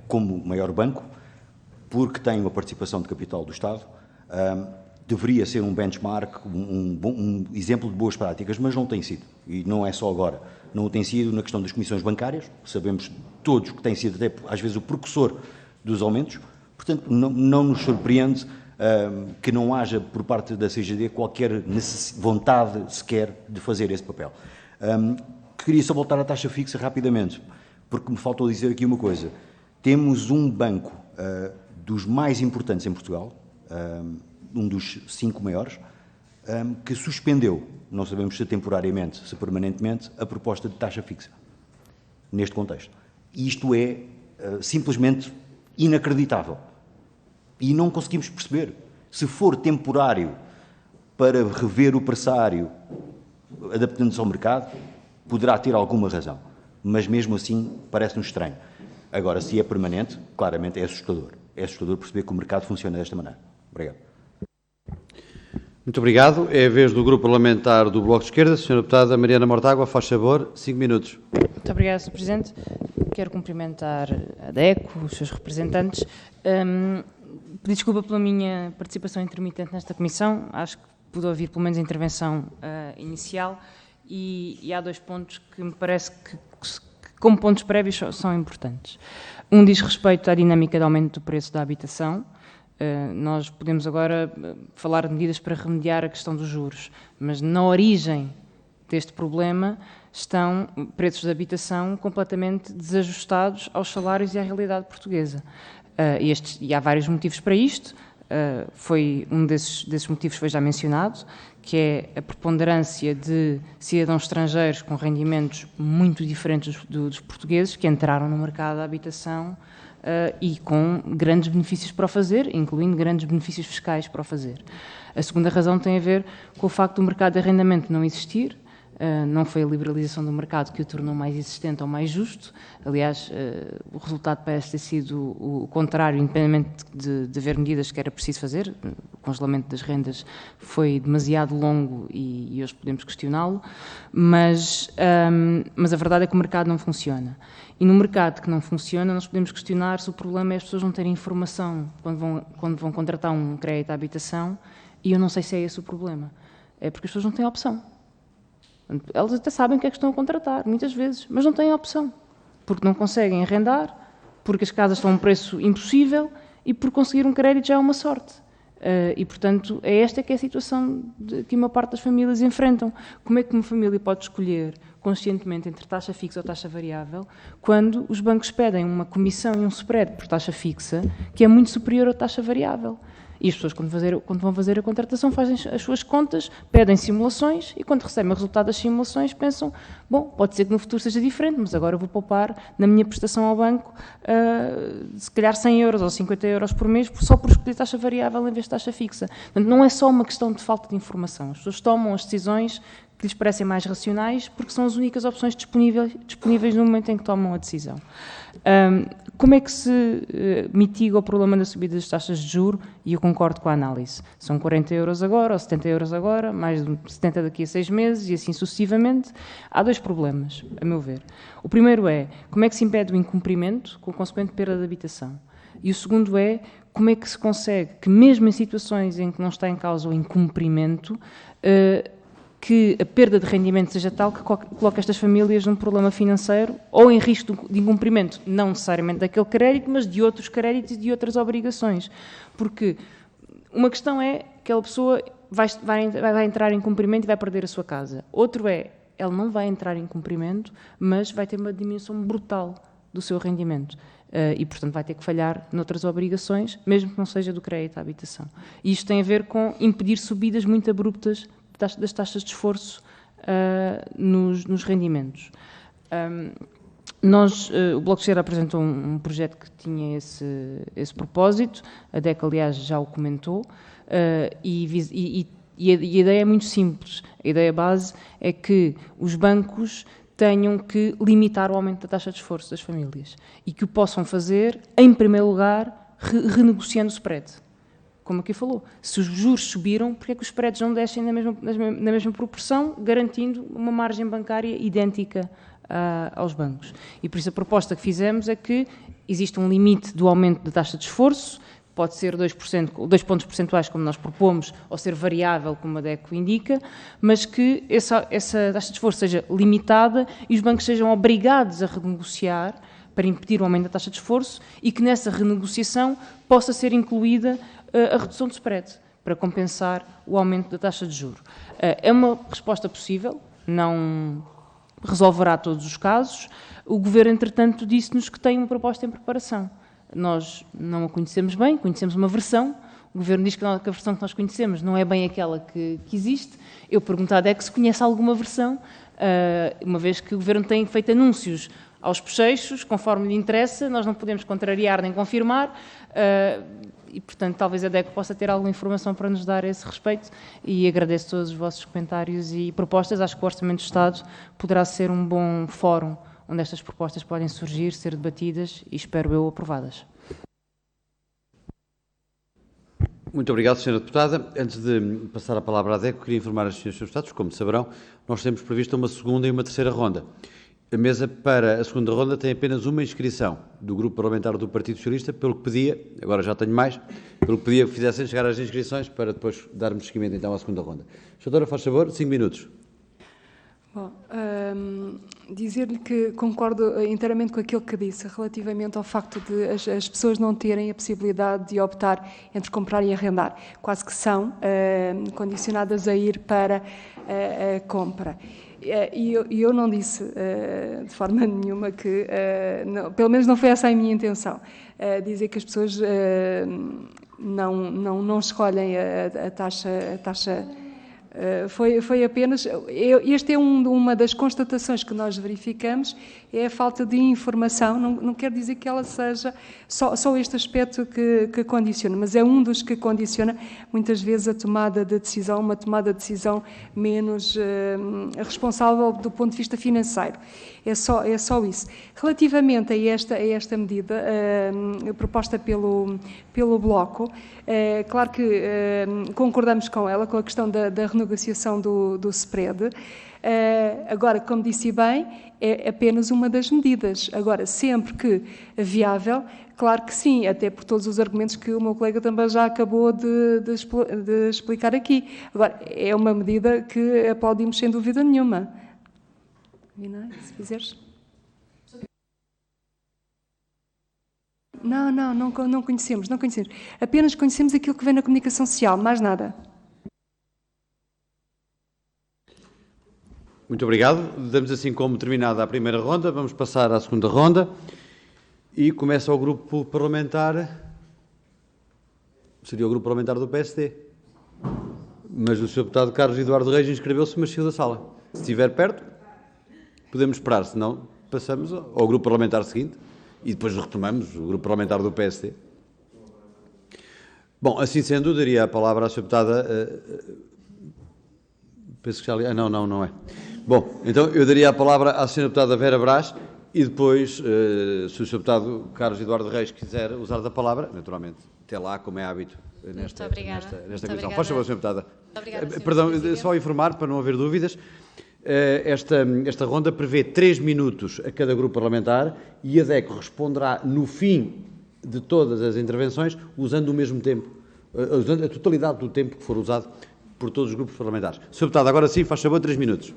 como maior banco, porque tem uma participação de capital do Estado, deveria ser um benchmark, um exemplo de boas práticas, mas não tem sido, e não é só agora. Não tem sido na questão das comissões bancárias, sabemos todos que tem sido até às vezes o precursor dos aumentos, portanto não nos surpreende que não haja por parte da CGD qualquer vontade sequer de fazer esse papel. Queria só voltar à taxa fixa rapidamente, porque me faltou dizer aqui uma coisa. Temos um banco dos mais importantes em Portugal, um dos 5 maiores, que suspendeu, não sabemos se temporariamente, se permanentemente, a proposta de taxa fixa, neste contexto. Isto é simplesmente inacreditável. E não conseguimos perceber. Se for temporário para rever o pressário, adaptando-se ao mercado, poderá ter alguma razão. Mas mesmo assim, parece-nos estranho. Agora, se é permanente, claramente é assustador. É assustador perceber que o mercado funciona desta maneira. Obrigado. Muito obrigado. É a vez do Grupo Parlamentar do Bloco de Esquerda. Sra. Deputada Mariana Mortágua, faz favor, 5 minutos. Muito obrigada, Sr. Presidente. Quero cumprimentar a DECO, os seus representantes. Pedir desculpa pela minha participação intermitente nesta comissão. Acho que pude ouvir pelo menos a intervenção inicial e há 2 pontos que me parece que como pontos prévios, são importantes. Um diz respeito à dinâmica de aumento do preço da habitação. Nós podemos agora falar de medidas para remediar a questão dos juros, mas na origem deste problema estão preços de habitação completamente desajustados aos salários e à realidade portuguesa. E há vários motivos para isto. Um desses motivos foi já mencionado, que é a preponderância de cidadãos estrangeiros com rendimentos muito diferentes dos portugueses, que entraram no mercado da habitação e com grandes benefícios para o fazer, incluindo grandes benefícios fiscais para o fazer. A segunda razão tem a ver com o facto do mercado de arrendamento não existir. Não foi a liberalização do mercado que o tornou mais existente ou mais justo. Aliás, o resultado parece ter sido o contrário, independentemente de haver medidas que era preciso fazer. O congelamento das rendas foi demasiado longo e hoje podemos questioná-lo, mas a verdade é que o mercado não funciona. E no mercado que não funciona, nós podemos questionar se o problema é as pessoas não terem informação quando vão contratar um crédito à habitação, e eu não sei se é esse o problema. É porque as pessoas não têm opção. Elas até sabem o que é que estão a contratar, muitas vezes, mas não têm opção, porque não conseguem arrendar, porque as casas estão a um preço impossível e por conseguir um crédito já é uma sorte. E, portanto, esta que é a situação que uma parte das famílias enfrentam. Como é que uma família pode escolher conscientemente entre taxa fixa ou taxa variável quando os bancos pedem uma comissão e um spread por taxa fixa que é muito superior à taxa variável? E as pessoas, quando vão fazer a contratação, fazem as suas contas, pedem simulações e, quando recebem o resultado das simulações, pensam, bom, pode ser que no futuro seja diferente, mas agora eu vou poupar na minha prestação ao banco se calhar 100 euros ou 50 euros por mês só por escolher taxa variável em vez de taxa fixa. Portanto, não é só uma questão de falta de informação. As pessoas tomam as decisões que lhes parecem mais racionais porque são as únicas opções disponíveis no momento em que tomam a decisão. Como é que se mitiga o problema da subida das taxas de juros? E eu concordo com a análise. São 40 euros agora, ou 70 euros agora, mais de 70 daqui a 6 meses, e assim sucessivamente. Há dois problemas, a meu ver. O primeiro é, como é que se impede o incumprimento com a consequente perda de habitação? E o segundo é, como é que se consegue que, mesmo em situações em que não está em causa o incumprimento, que a perda de rendimento seja tal que coloque estas famílias num problema financeiro ou em risco de incumprimento, não necessariamente daquele crédito, mas de outros créditos e de outras obrigações. Porque uma questão é que aquela pessoa vai entrar em cumprimento e vai perder a sua casa. Outro é, ela não vai entrar em cumprimento, mas vai ter uma diminuição brutal do seu rendimento. E, portanto, vai ter que falhar noutras obrigações, mesmo que não seja do crédito à habitação. E isto tem a ver com impedir subidas muito abruptas das taxas de esforço nos rendimentos. O Bloco de Esquerda apresentou um projeto que tinha esse propósito, a DEC, aliás, já o comentou, e a ideia é muito simples. A ideia base é que os bancos tenham que limitar o aumento da taxa de esforço das famílias e que o possam fazer, em primeiro lugar, renegociando o spread. Como aqui falou, se os juros subiram, porque é que os spreads não descem na mesma proporção, garantindo uma margem bancária idêntica aos bancos. E por isso a proposta que fizemos é que existe um limite do aumento da taxa de esforço, pode ser 2 pontos percentuais, como nós propomos, ou ser variável, como a DECO indica, mas que essa taxa de esforço seja limitada e os bancos sejam obrigados a renegociar para impedir o aumento da taxa de esforço e que nessa renegociação possa ser incluída a redução do spread, para compensar o aumento da taxa de juros. É uma resposta possível, não resolverá todos os casos. O Governo, entretanto, disse-nos que tem uma proposta em preparação. Nós não a conhecemos bem, conhecemos uma versão. O Governo diz que a versão que nós conhecemos não é bem aquela que existe. Eu pergunto à DEC se conhece alguma versão, uma vez que o Governo tem feito anúncios aos bochechos, conforme lhe interessa, nós não podemos contrariar nem confirmar, e, portanto, talvez a DECO possa ter alguma informação para nos dar a esse respeito, e agradeço todos os vossos comentários e propostas. Acho que o Orçamento do Estado poderá ser um bom fórum onde estas propostas podem surgir, ser debatidas e, espero eu, aprovadas. Muito obrigado, Sra. Deputada. Antes de passar a palavra à DECO, queria informar as Sras. Deputadas, como saberão, nós temos previsto uma segunda e uma terceira ronda. A mesa para a segunda ronda tem apenas uma inscrição do Grupo Parlamentar do Partido Socialista, pelo que pedia, agora já tenho mais, pelo que pedia que fizessem chegar as inscrições para depois darmos seguimento então à segunda ronda. Doutora, faz favor, 5 minutos. Bom, dizer-lhe que concordo inteiramente com aquilo que disse relativamente ao facto de as pessoas não terem a possibilidade de optar entre comprar e arrendar. Quase que são condicionadas a ir para a compra. E eu não disse de forma nenhuma que, não, pelo menos não foi essa a minha intenção, dizer que as pessoas não escolhem a taxa. Foi apenas. Esta é uma das constatações que nós verificamos, é a falta de informação. Não quer dizer que ela seja só este aspecto que condiciona, mas é um dos que condiciona muitas vezes a tomada de decisão, uma tomada de decisão menos responsável do ponto de vista financeiro. É só isso. Relativamente a esta medida proposta pelo Bloco, claro que concordamos com ela, com a questão da renegociação do spread. Agora, como disse bem, é apenas uma das medidas. Agora, sempre que viável, claro que sim, até por todos os argumentos que o meu colega também já acabou de explicar aqui. Agora, é uma medida que aplaudimos sem dúvida nenhuma. Se fizeres. Não conhecemos. Apenas conhecemos aquilo que vem na comunicação social, mais nada. Muito obrigado. Damos assim como terminada a primeira ronda. Vamos passar à segunda ronda. E começa o grupo parlamentar seria o grupo parlamentar do PSD. Mas o Sr. Deputado Carlos Eduardo Reis inscreveu-se, mas saiu da sala. Se estiver perto, podemos esperar, senão passamos ao grupo parlamentar seguinte e depois retomamos o grupo parlamentar do PSD. Bom, assim sendo, daria a palavra à Sra. Deputada... penso que já li... não é. Bom, então eu daria a palavra à Sra. Deputada Vera Brás e depois, se o Sr. Deputado Carlos Eduardo Reis quiser usar da palavra, naturalmente, até lá, como é hábito nesta comissão. Faz favor, Sra. Deputada. Obrigada, Perdão, só informar, para não haver dúvidas, esta ronda prevê 3 minutos a cada grupo parlamentar e a DECO responderá no fim de todas as intervenções usando o mesmo tempo, usando a totalidade do tempo que for usado por todos os grupos parlamentares. Sr. Deputado, agora sim, faz favor, 3 minutos.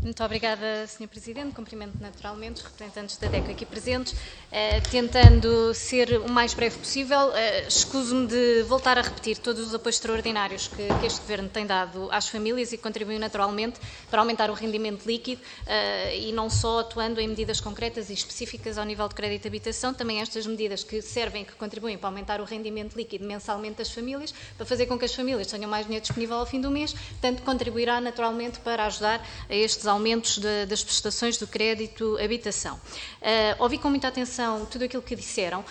Muito obrigada, Sr. Presidente. Cumprimento naturalmente os representantes da DECO aqui presentes. Tentando ser o mais breve possível, escuso-me de voltar a repetir todos os apoios extraordinários que este Governo tem dado às famílias e que contribuem naturalmente para aumentar o rendimento líquido e não só atuando em medidas concretas e específicas ao nível de crédito de habitação, também estas medidas que servem, que contribuem para aumentar o rendimento líquido mensalmente das famílias, para fazer com que as famílias tenham mais dinheiro disponível ao fim do mês, portanto contribuirá naturalmente para ajudar a estes aumentos das prestações do crédito habitação. Ouvi com muita atenção tudo aquilo que disseram,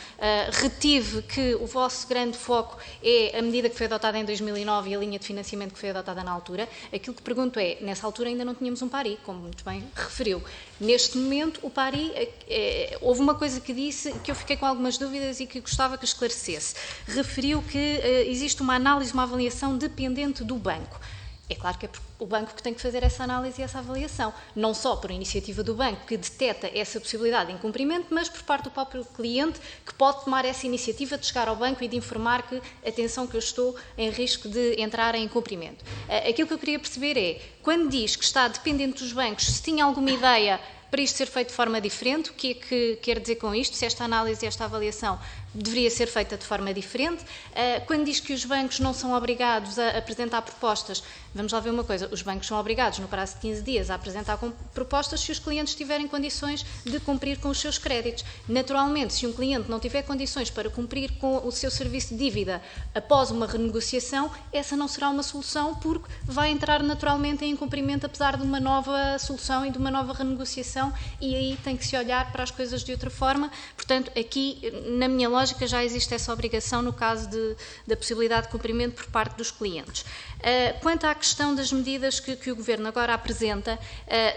retive que o vosso grande foco é a medida que foi adotada em 2009 e a linha de financiamento que foi adotada na altura. Aquilo que pergunto é, nessa altura ainda não tínhamos um PARI, como muito bem referiu. Neste momento, o PARI, houve uma coisa que disse que eu fiquei com algumas dúvidas e que gostava que esclarecesse. Referiu que existe uma análise, uma avaliação dependente do banco. É claro que é o banco que tem que fazer essa análise e essa avaliação, não só por iniciativa do banco que detecta essa possibilidade de incumprimento, mas por parte do próprio cliente que pode tomar essa iniciativa de chegar ao banco e de informar que, atenção, que eu estou em risco de entrar em incumprimento. Aquilo que eu queria perceber é, quando diz que está dependente dos bancos, se tinha alguma ideia para isto ser feito de forma diferente, o que é que quer dizer com isto? Se esta análise e esta avaliação deveria ser feita de forma diferente. Quando diz que os bancos não são obrigados a apresentar propostas, vamos lá ver uma coisa, os bancos são obrigados no prazo de 15 dias a apresentar propostas se os clientes tiverem condições de cumprir com os seus créditos. Naturalmente, se um cliente não tiver condições para cumprir com o seu serviço de dívida após uma renegociação, essa não será uma solução porque vai entrar naturalmente em incumprimento apesar de uma nova solução e de uma nova renegociação e aí tem que se olhar para as coisas de outra forma. Portanto, aqui, na minha lógica, já existe essa obrigação no caso da possibilidade de cumprimento por parte dos clientes. Quanto à questão das medidas que o Governo agora apresenta,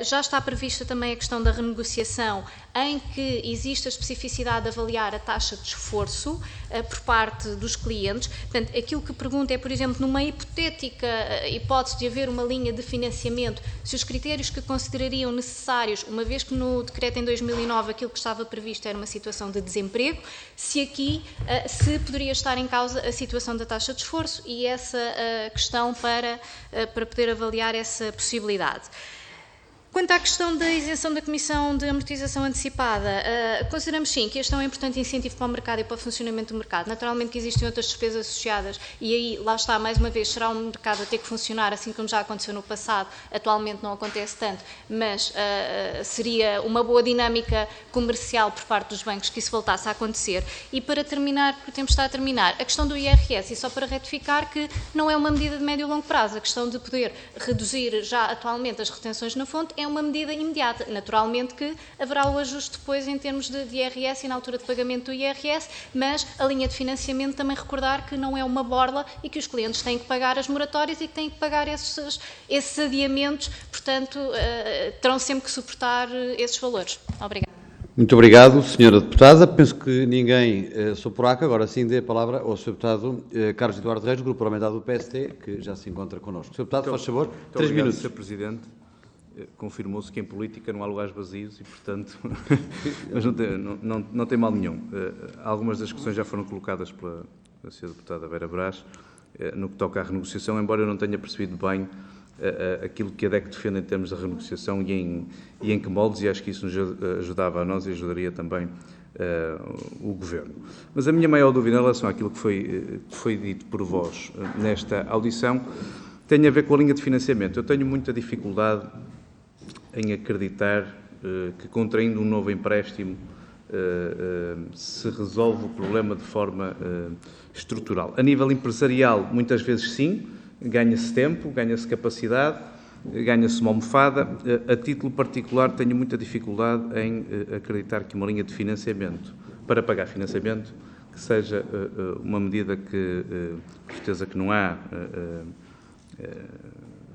já está prevista também a questão da renegociação, em que existe a especificidade de avaliar a taxa de esforço por parte dos clientes. Portanto, aquilo que pergunto é, por exemplo, numa hipotética hipótese de haver uma linha de financiamento, se os critérios que considerariam necessários, uma vez que no decreto em 2009 aquilo que estava previsto era uma situação de desemprego, se aqui se poderia estar em causa a situação da taxa de esforço e essa questão para poder avaliar essa possibilidade. Quanto à questão da isenção da Comissão de Amortização Antecipada, consideramos sim que este é um importante incentivo para o mercado e para o funcionamento do mercado. Naturalmente que existem outras despesas associadas e aí, lá está, mais uma vez, será um mercado a ter que funcionar, assim como já aconteceu no passado, atualmente não acontece tanto, mas seria uma boa dinâmica comercial por parte dos bancos que isso voltasse a acontecer. E para terminar, porque o tempo está a terminar, a questão do IRS, e só para retificar que não é uma medida de médio e longo prazo, a questão de poder reduzir já atualmente as retenções na fonte é uma medida imediata. Naturalmente que haverá o ajuste depois em termos de IRS e na altura de pagamento do IRS, mas a linha de financiamento também recordar que não é uma borla e que os clientes têm que pagar as moratórias e que têm que pagar esses adiamentos, portanto, terão sempre que suportar esses valores. Obrigada. Muito obrigado, Sra. Deputada. Penso que ninguém sopraca. Agora sim dê a palavra ao Sr. Deputado Carlos Eduardo Reis, Grupo Parlamentar do PSD, que já se encontra connosco. Sr. Deputado, faz favor, 3 minutos. Sr. Presidente. Confirmou-se que em política não há lugares vazios e, portanto, mas não tem mal nenhum. Algumas das questões já foram colocadas pela Sra. Deputada Vera Brás no que toca à renegociação, embora eu não tenha percebido bem aquilo que a DECO defende em termos da renegociação e em que moldes, e acho que isso nos ajudava a nós e ajudaria também o Governo. Mas a minha maior dúvida em relação àquilo que foi dito por vós nesta audição tem a ver com a linha de financiamento. Eu tenho muita dificuldade em acreditar que, contraindo um novo empréstimo, se resolve o problema de forma estrutural. A nível empresarial, muitas vezes sim, ganha-se tempo, ganha-se capacidade, ganha-se uma almofada. A título particular, tenho muita dificuldade em acreditar que uma linha de financiamento, para pagar financiamento, que seja uma medida que, com certeza que não há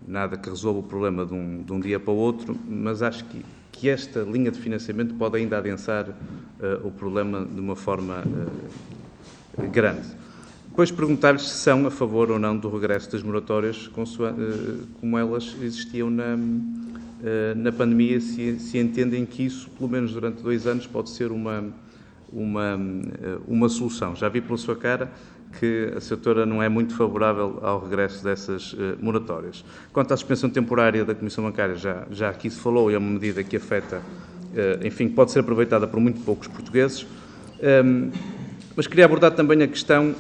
nada que resolva o problema de um dia para o outro, mas acho que esta linha de financiamento pode ainda adensar o problema de uma forma grande. Depois perguntar-lhes se são a favor ou não do regresso das moratórias como elas existiam na pandemia, se entendem que isso, pelo menos durante 2 anos, pode ser uma solução. Já vi pela sua cara que a doutora não é muito favorável ao regresso dessas moratórias. Quanto à suspensão temporária da Comissão Bancária, já aqui se falou, e é uma medida que afeta, enfim, pode ser aproveitada por muito poucos portugueses. Mas queria abordar também a questão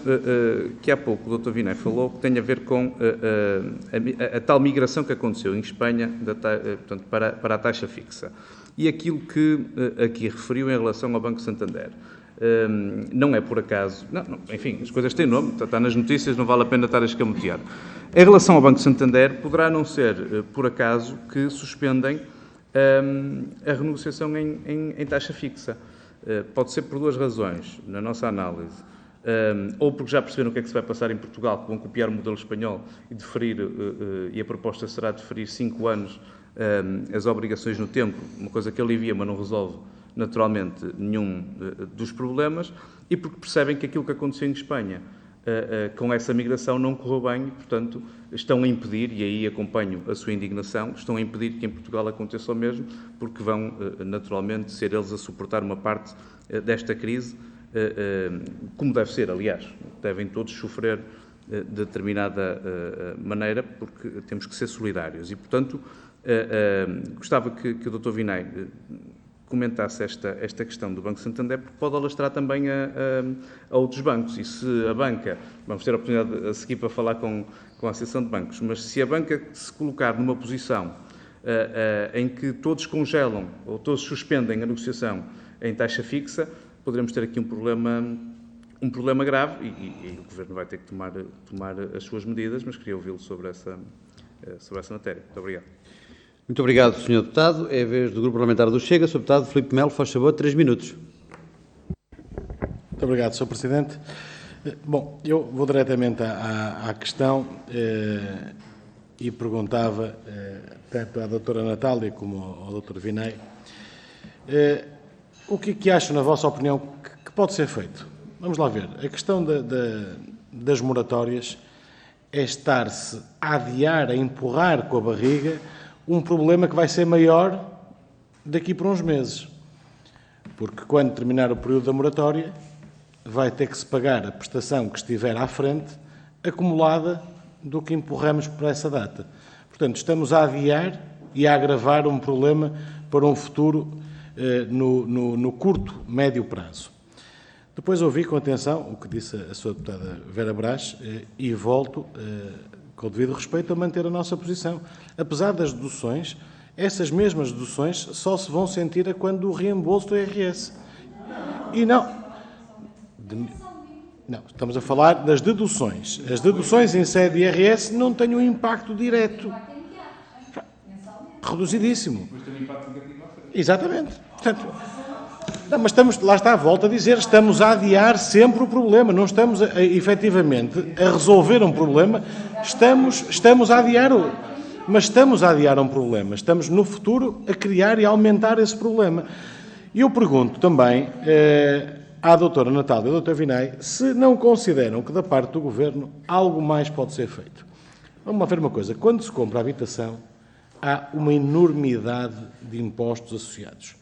que há pouco o Dr. Vinay falou, que tem a ver com a tal migração que aconteceu em Espanha portanto, para a taxa fixa. E aquilo que aqui referiu em relação ao Banco Santander. Não é por acaso, enfim, as coisas têm nome, está nas notícias, não vale a pena estar a escamotear. Em relação ao Banco Santander, poderá não ser por acaso que suspendem a renegociação em taxa fixa. Pode ser por 2 razões, na nossa análise. Ou porque já perceberam o que é que se vai passar em Portugal, que vão copiar o modelo espanhol e deferir, e a proposta será deferir 5 anos as obrigações no tempo, uma coisa que alivia, mas não resolve naturalmente nenhum dos problemas, e porque percebem que aquilo que aconteceu em Espanha com essa migração não correu bem e, portanto, estão a impedir, e aí acompanho a sua indignação, estão a impedir que em Portugal aconteça o mesmo, porque vão naturalmente ser eles a suportar uma parte desta crise, como deve ser, aliás, devem todos sofrer de determinada maneira, porque temos que ser solidários. E, portanto, gostava que o Dr. Vinay comentasse esta questão do Banco Santander, porque pode alastrar também a outros bancos. E se a banca, vamos ter a oportunidade a seguir para falar com a Associação de Bancos, mas se a banca se colocar numa posição em que todos congelam ou todos suspendem a negociação em taxa fixa, poderemos ter aqui um problema grave e o Governo vai ter que tomar as suas medidas, mas queria ouvi-lo sobre essa matéria. Muito obrigado. Muito obrigado, Sr. Deputado. É a vez do Grupo Parlamentar do Chega. Sr. Deputado Filipe Melo, faz favor, 3 minutos. Muito obrigado, Sr. Presidente. Bom, eu vou diretamente à questão e perguntava tanto à doutora Natália como ao Dr. Vinay o que é que acham, na vossa opinião, que pode ser feito? Vamos lá ver. A questão das moratórias é estar-se a adiar, a empurrar com a barriga um problema que vai ser maior daqui por uns meses. Porque quando terminar o período da moratória, vai ter que se pagar a prestação que estiver à frente, acumulada do que empurramos por essa data. Portanto, estamos a adiar e a agravar um problema para um futuro no curto, médio prazo. Depois ouvi com atenção o que disse a sua deputada Vera Brás e volto, com o devido respeito, a manter a nossa posição. Apesar das deduções, essas mesmas deduções só se vão sentir quando o reembolso do IRS. E não, estamos a falar das deduções. As deduções em sede de IRS não têm um impacto direto. Reduzidíssimo. Exatamente. Portanto, não, mas lá está, volto a dizer, estamos a adiar sempre o problema, não estamos efetivamente a resolver um problema, estamos a adiar um problema, estamos no futuro a criar e a aumentar esse problema. E eu pergunto também à doutora Natália e ao Dr. Vinay se não consideram que da parte do Governo algo mais pode ser feito. Vamos lá ver uma coisa, quando se compra a habitação há uma enormidade de impostos associados.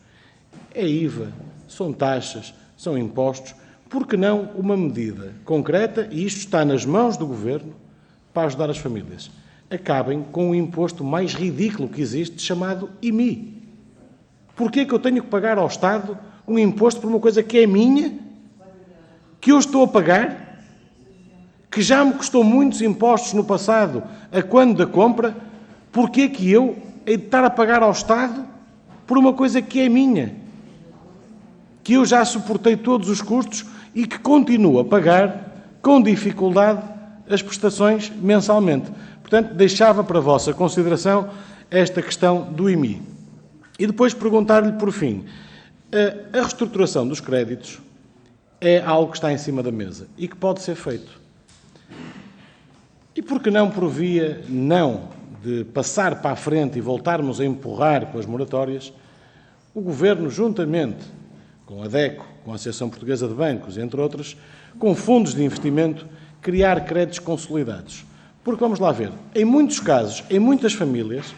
É IVA, são taxas, são impostos. Por que não uma medida concreta, e isto está nas mãos do Governo, para ajudar as famílias? Acabem com o imposto mais ridículo que existe, chamado IMI. Porquê que eu tenho que pagar ao Estado um imposto por uma coisa que é minha, que eu estou a pagar, que já me custou muitos impostos no passado, a quando da compra? Porquê que eu hei de estar a pagar ao Estado por uma coisa que é minha? que eu já suportei todos os custos e que continuo a pagar, com dificuldade, as prestações mensalmente. Portanto, deixava para a vossa consideração esta questão do IMI. E depois perguntar-lhe, por fim, a reestruturação dos créditos é algo que está em cima da mesa e que pode ser feito. E por que não por via não de passar para a frente e voltarmos a empurrar com as moratórias, o Governo, juntamente com a DECO, com a Associação Portuguesa de Bancos, entre outras, com fundos de investimento, criar créditos consolidados. Porque, vamos lá ver, em muitos casos, em muitas famílias,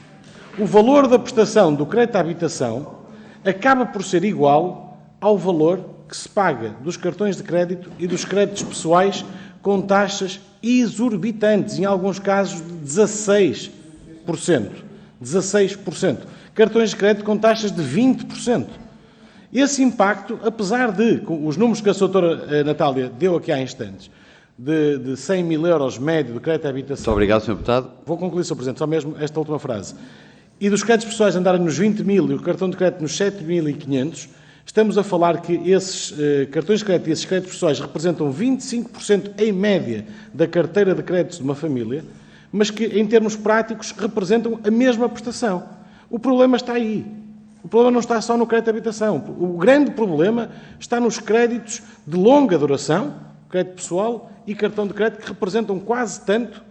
o valor da prestação do crédito à habitação acaba por ser igual ao valor que se paga dos cartões de crédito e dos créditos pessoais com taxas exorbitantes, em alguns casos de 16%. 16%. Cartões de crédito com taxas de 20%. Esse impacto, apesar de, com os números que a doutora Natália deu aqui há instantes, de 100 mil euros médio de crédito à habitação... Muito obrigado, Sr. Deputado. Vou concluir, Sr. Presidente, só mesmo esta última frase. E dos créditos pessoais andarem nos 20 mil e o cartão de crédito nos 7.500, estamos a falar que esses cartões de crédito e esses créditos pessoais representam 25% em média da carteira de créditos de uma família, mas que, em termos práticos, representam a mesma prestação. O problema está aí. O problema não está só no crédito de habitação. O grande problema está nos créditos de longa duração, crédito pessoal e cartão de crédito, que representam quase tanto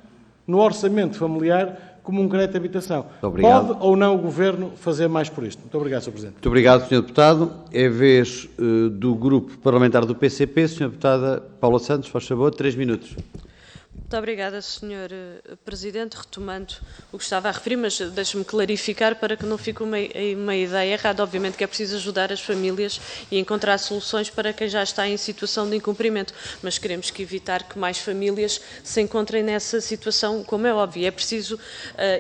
no orçamento familiar como um crédito de habitação. Pode ou não o Governo fazer mais por isto? Muito obrigado, Sr. Presidente. Muito obrigado, Sr. Deputado. É vez do Grupo Parlamentar do PCP. Sra. Deputada Paula Santos, faz favor, 3 minutos. Muito obrigada, Sr. Presidente. Retomando o que estava a referir, mas deixe-me clarificar para que não fique uma ideia errada. Obviamente que é preciso ajudar as famílias e encontrar soluções para quem já está em situação de incumprimento, mas queremos que evitar que mais famílias se encontrem nessa situação, como é óbvio. É preciso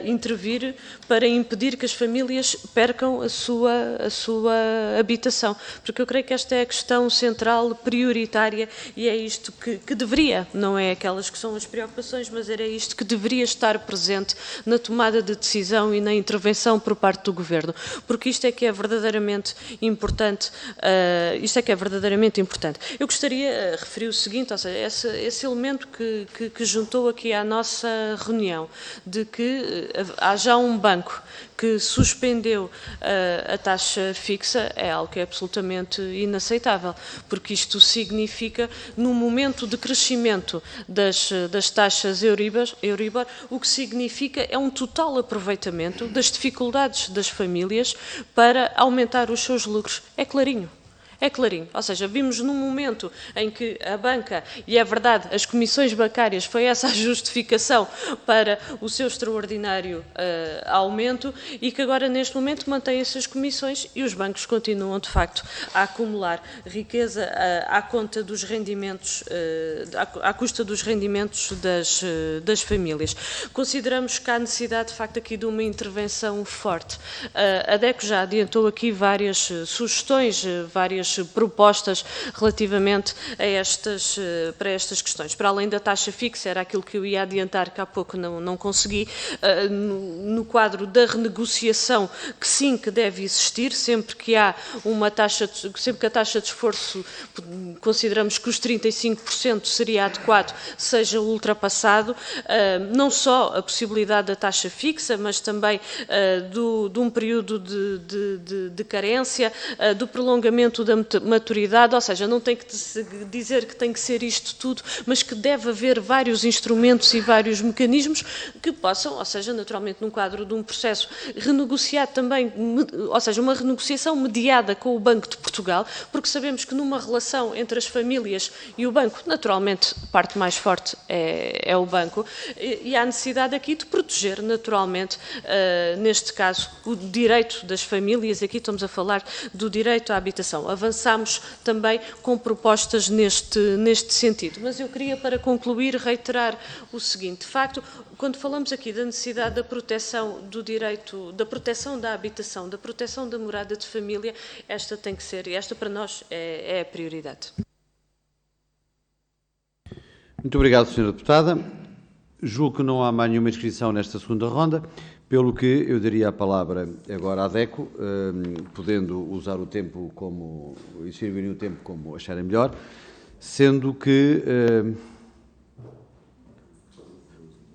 intervir para impedir que as famílias percam a sua habitação, porque eu creio que esta é a questão central, prioritária, e é isto que deveria, não é aquelas que são as preocupações, mas era isto que deveria estar presente na tomada de decisão e na intervenção por parte do Governo, porque isto é que é verdadeiramente importante. Eu gostaria de referir o seguinte, ou seja, esse elemento que juntou aqui à nossa reunião, de que há já um banco que suspendeu a taxa fixa, é algo que é absolutamente inaceitável, porque isto significa, no momento de crescimento das taxas Euribor, o que significa é um total aproveitamento das dificuldades das famílias para aumentar os seus lucros. É clarinho. É clarinho, ou seja, vimos num momento em que a banca, e é verdade, as comissões bancárias, foi essa a justificação para o seu extraordinário aumento, e que agora neste momento mantém essas comissões e os bancos continuam de facto a acumular riqueza à conta dos rendimentos, à custa dos rendimentos das famílias. Consideramos que há necessidade de facto aqui de uma intervenção forte. A DECO já adiantou aqui várias sugestões, várias propostas relativamente para estas questões. Para além da taxa fixa, era aquilo que eu ia adiantar, que há pouco não consegui, no quadro da renegociação, que sim, que deve existir, sempre que há sempre que a taxa de esforço, consideramos que os 35% seria adequado, seja ultrapassado, não só a possibilidade da taxa fixa, mas também de um período de carência, do prolongamento da maturidade, ou seja, não tem que dizer que tem que ser isto tudo, mas que deve haver vários instrumentos e vários mecanismos que possam, ou seja, naturalmente num quadro de um processo renegociado também, ou seja, uma renegociação mediada com o Banco de Portugal, porque sabemos que numa relação entre as famílias e o banco, naturalmente, a parte mais forte é o banco, e há necessidade aqui de proteger, naturalmente, neste caso, o direito das famílias. Aqui estamos a falar do direito à habitação. Avançámos também com propostas neste sentido. Mas eu queria, para concluir, reiterar o seguinte. De facto, quando falamos aqui da necessidade da proteção do direito, da proteção da habitação, da proteção da morada de família, esta tem que ser, e esta para nós é a prioridade. Muito obrigado, Sra. Deputada. Julgo que não há mais nenhuma inscrição nesta segunda ronda, pelo que eu daria a palavra agora à DECO, podendo usar o tempo e servir o tempo como acharem melhor, sendo que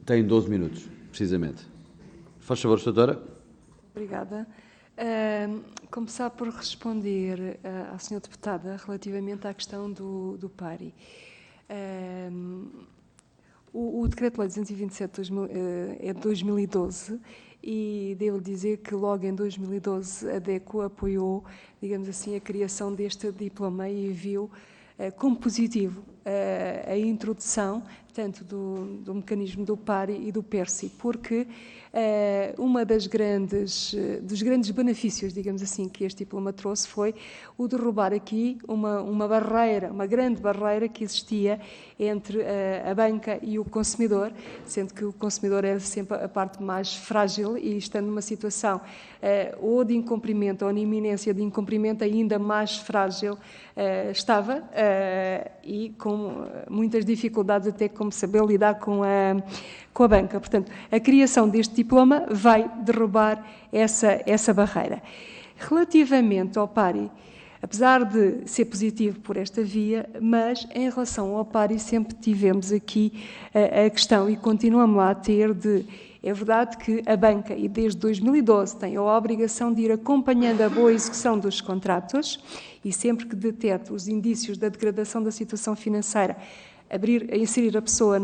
tem 12 minutos, precisamente. Faz favor, doutora. Obrigada. Começar por responder à senhora deputada relativamente à questão do PARI. O Decreto-Lei 227 é de 2012 e devo dizer que logo em 2012 a DECO apoiou, digamos assim, a criação deste diploma e viu como positivo a introdução tanto do mecanismo do PARI e do PERSI, porque dos grandes benefícios, digamos assim, que este diploma trouxe foi o derrubar aqui uma barreira, uma grande barreira que existia entre a banca e o consumidor, sendo que o consumidor era sempre a parte mais frágil e estando numa situação ou de incumprimento ou na iminência de incumprimento ainda mais frágil estava e com muitas dificuldades até como saber lidar com a banca. Portanto, a criação deste diploma vai derrubar essa barreira. Relativamente ao PARI, apesar de ser positivo por esta via, mas em relação ao PARI sempre tivemos aqui a questão e continuamos lá a ter é verdade que a banca, e desde 2012, tem a obrigação de ir acompanhando a boa execução dos contratos e sempre que detecta os indícios da degradação da situação financeira, inserir a pessoa,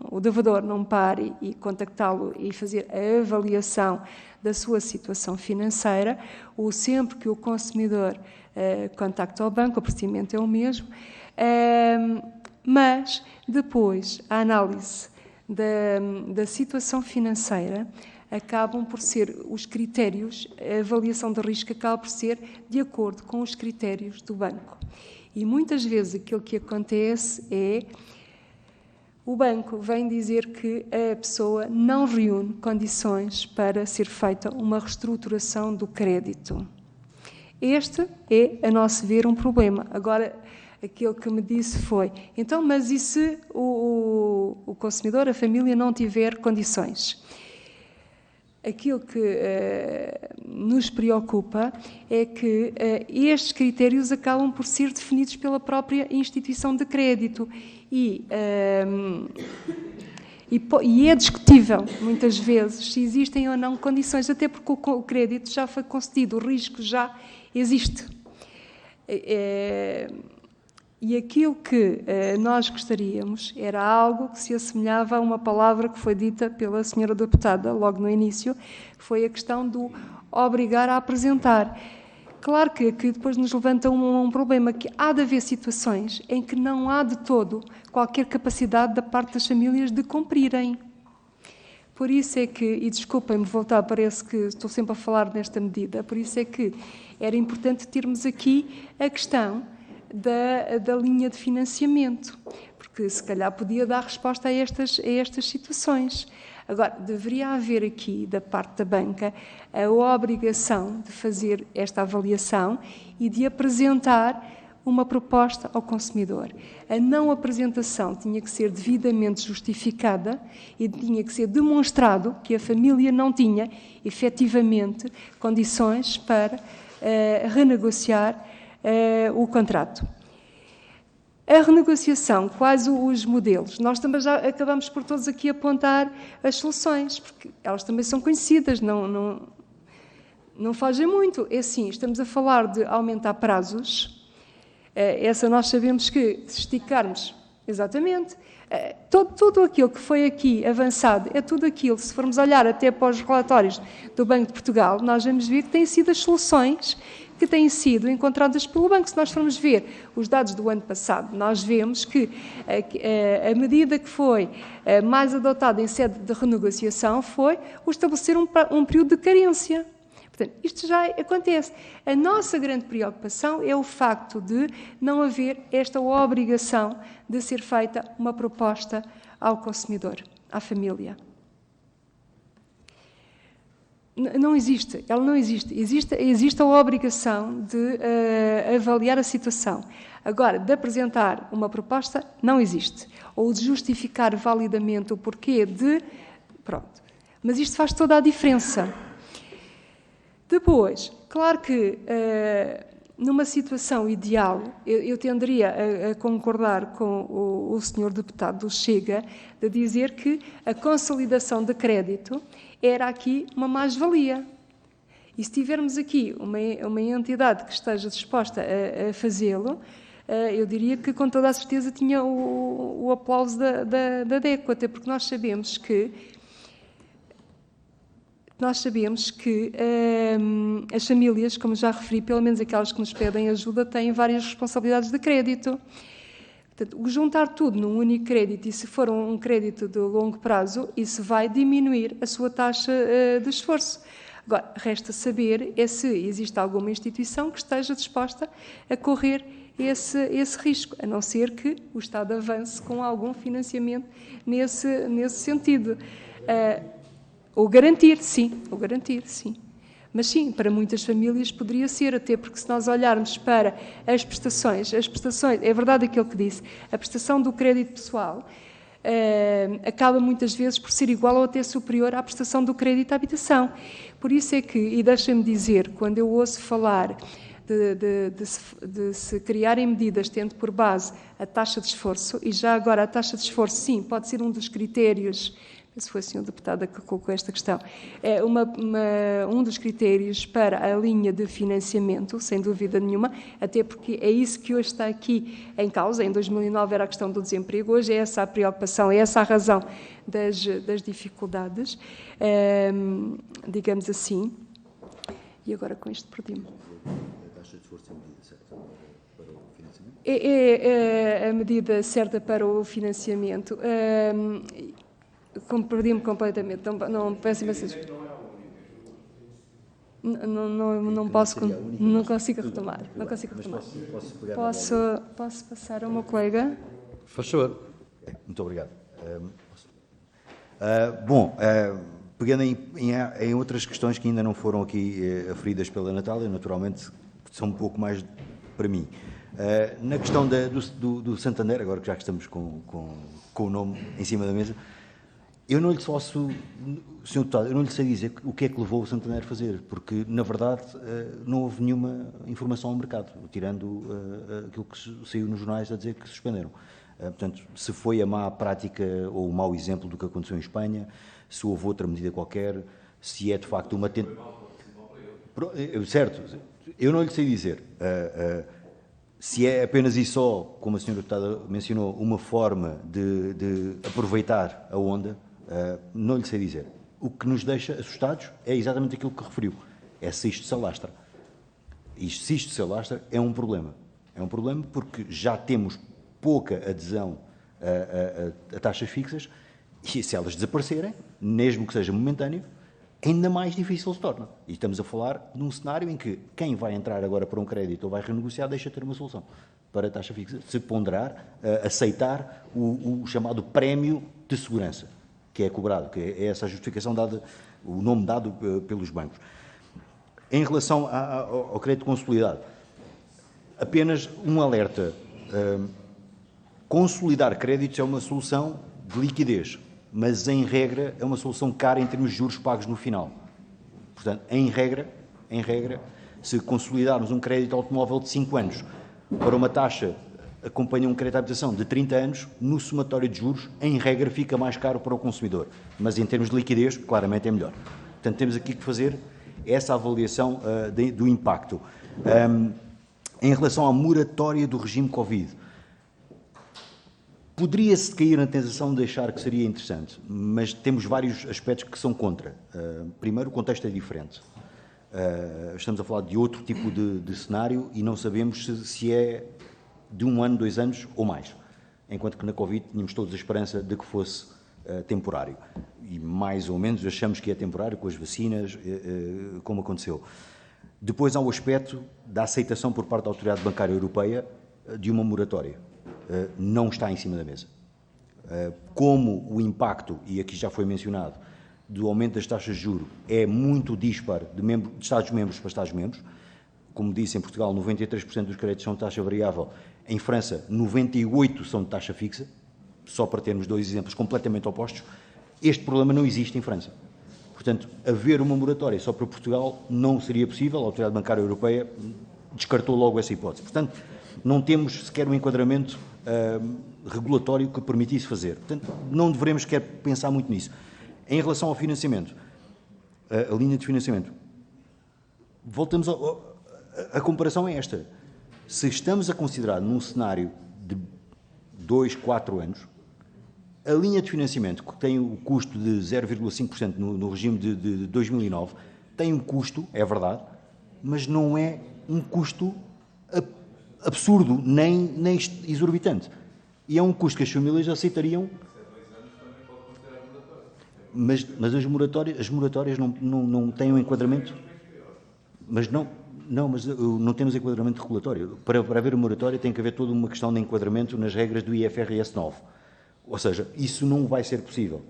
o devedor, num PARI e contactá-lo e fazer a avaliação da sua situação financeira, ou sempre que o consumidor contacta o banco, o procedimento é o mesmo, mas depois a análise da situação financeira acabam por ser os critérios, a avaliação de risco acaba por ser de acordo com os critérios do banco. E muitas vezes aquilo que acontece é o banco vem dizer que a pessoa não reúne condições para ser feita uma reestruturação do crédito. Este é, a nosso ver, um problema. Agora, aquilo que me disse foi, então, mas e se o consumidor, a família, não tiver condições? Aquilo que nos preocupa é que estes critérios acabam por ser definidos pela própria instituição de crédito e é discutível, muitas vezes, se existem ou não condições, até porque o crédito já foi concedido, o risco já existe. E aquilo que nós gostaríamos era algo que se assemelhava a uma palavra que foi dita pela senhora deputada logo no início, que foi a questão do obrigar a apresentar. Claro que depois nos levanta um problema, que há de haver situações em que não há de todo qualquer capacidade da parte das famílias de cumprirem. Por isso é que, e desculpem-me voltar, parece que estou sempre a falar nesta medida, por isso é que era importante termos aqui a questão da linha de financiamento, porque se calhar podia dar resposta a estas situações. Agora, deveria haver aqui, da parte da banca, a obrigação de fazer esta avaliação e de apresentar uma proposta ao consumidor. A não apresentação tinha que ser devidamente justificada e tinha que ser demonstrado que a família não tinha, efetivamente, condições para renegociar o contrato. A renegociação, quais os modelos? Nós também já acabamos por todos aqui apontar as soluções, porque elas também são conhecidas, não fogem muito. É assim, estamos a falar de aumentar prazos, essa nós sabemos que se esticarmos, exatamente, tudo aquilo que foi aqui avançado, é tudo aquilo, se formos olhar até para os relatórios do Banco de Portugal, nós vamos ver que têm sido as soluções que têm sido encontradas pelo banco. Se nós formos ver os dados do ano passado, nós vemos que a medida que foi mais adotada em sede de renegociação foi o estabelecer um período de carência. Portanto, isto já acontece. A nossa grande preocupação é o facto de não haver esta obrigação de ser feita uma proposta ao consumidor, à família. Não existe, ela não existe. Existe a obrigação de avaliar a situação. Agora, de apresentar uma proposta, não existe. Ou de justificar validamente o porquê de... Pronto. Mas isto faz toda a diferença. Depois, claro que numa situação ideal, eu tenderia a concordar com o senhor deputado do Chega, de dizer que a consolidação de crédito era aqui uma mais-valia. E se tivermos aqui uma entidade que esteja disposta a fazê-lo, eu diria que com toda a certeza tinha o aplauso da DECO, até porque nós sabemos que as famílias, como já referi, pelo menos aquelas que nos pedem ajuda, têm várias responsabilidades de crédito. Portanto, o juntar tudo num único crédito, e se for um crédito de longo prazo, isso vai diminuir a sua taxa de esforço. Agora, resta saber se existe alguma instituição que esteja disposta a correr esse risco, a não ser que o Estado avance com algum financiamento nesse sentido. Ou garantir, sim. Mas sim, para muitas famílias poderia ser, até porque se nós olharmos para as prestações, é verdade aquilo que disse, a prestação do crédito pessoal acaba muitas vezes por ser igual ou até superior à prestação do crédito à habitação. Por isso é que, e deixem-me dizer, quando eu ouço falar de se criarem medidas tendo por base a taxa de esforço, e já agora a taxa de esforço, sim, pode ser um dos critérios, se foi o senhor deputado que colocou esta questão, é um dos critérios para a linha de financiamento, sem dúvida nenhuma, até porque é isso que hoje está aqui em causa. Em 2009 era a questão do desemprego, hoje é essa a preocupação, é essa a razão das dificuldades, digamos assim. E agora com isto perdi-me. A taxa de esforço é a medida certa para o financiamento? É a medida certa para o financiamento. Perdi-me completamente, não peço imensa desculpa. Não consigo retomar. Posso passar ao meu colega? Faz favor. Muito obrigado. Pegando em outras questões que ainda não foram aqui aferidas pela Natália, naturalmente são um pouco mais para mim. Na questão do Santander, agora que já estamos com o nome em cima da mesa, eu não lhe posso, Sr. Deputado, eu não lhe sei dizer o que é que levou o Santander a fazer, porque, na verdade, não houve nenhuma informação ao mercado, tirando aquilo que saiu nos jornais a dizer que suspenderam. Portanto, se foi a má prática ou o mau exemplo do que aconteceu em Espanha, se houve outra medida qualquer, se é, de facto, uma tentativa... Certo, eu não lhe sei dizer. Se é apenas e só, como a Sra. Deputada mencionou, uma forma de aproveitar a onda, não lhe sei dizer. O que nos deixa assustados é exatamente aquilo que referiu. É se isto se alastra. E se isto se alastra, é um problema. É um problema porque já temos pouca adesão a taxas fixas e se elas desaparecerem, mesmo que seja momentâneo, ainda mais difícil se torna. E estamos a falar de um cenário em que quem vai entrar agora para um crédito ou vai renegociar deixa de ter uma solução para a taxa fixa, se ponderar, aceitar o chamado prémio de segurança, que é cobrado, que é essa a justificação dada, o nome dado pelos bancos. Em relação ao crédito consolidado, apenas um alerta. Consolidar créditos é uma solução de liquidez, mas, em regra, é uma solução cara em termos de juros pagos no final. Portanto, em regra, se consolidarmos um crédito automóvel de 5 anos para uma taxa, acompanha um crédito de habitação de 30 anos, no somatório de juros, em regra, fica mais caro para o consumidor. Mas, em termos de liquidez, claramente é melhor. Portanto, temos aqui que fazer essa avaliação do impacto. Em relação à moratória do regime Covid, poderia-se cair na tentação de achar que seria interessante, mas temos vários aspectos que são contra. Primeiro, o contexto é diferente. Estamos a falar de outro tipo de cenário e não sabemos se é de 1 ano, 2 anos ou mais. Enquanto que na Covid tínhamos todos a esperança de que fosse temporário. E mais ou menos achamos que é temporário com as vacinas, como aconteceu. Depois há o aspecto da aceitação por parte da Autoridade Bancária Europeia de uma moratória. Não está em cima da mesa. Como o impacto, e aqui já foi mencionado, do aumento das taxas de juros é muito dispar de Estados-membros para Estados-membros. Como disse, em Portugal, 93% dos créditos são de taxa variável. Em França, 98% são de taxa fixa, só para termos dois exemplos completamente opostos. Este problema não existe em França. Portanto, haver uma moratória só para Portugal não seria possível. A Autoridade Bancária Europeia descartou logo essa hipótese. Portanto, não temos sequer um enquadramento regulatório que permitisse fazer. Portanto, não devemos sequer pensar muito nisso. Em relação ao financiamento, a linha de financiamento, voltamos a comparação é esta. Se estamos a considerar num cenário de 2, 4 anos, a linha de financiamento, que tem o custo de 0,5% no regime de 2009, tem um custo, é verdade, mas não é um custo absurdo, nem exorbitante. E é um custo que as famílias aceitariam. Mas as moratórias não têm um enquadramento. Mas não temos enquadramento regulatório. Para haver uma moratória tem que haver toda uma questão de enquadramento nas regras do IFRS 9. Ou seja, isso não vai ser possível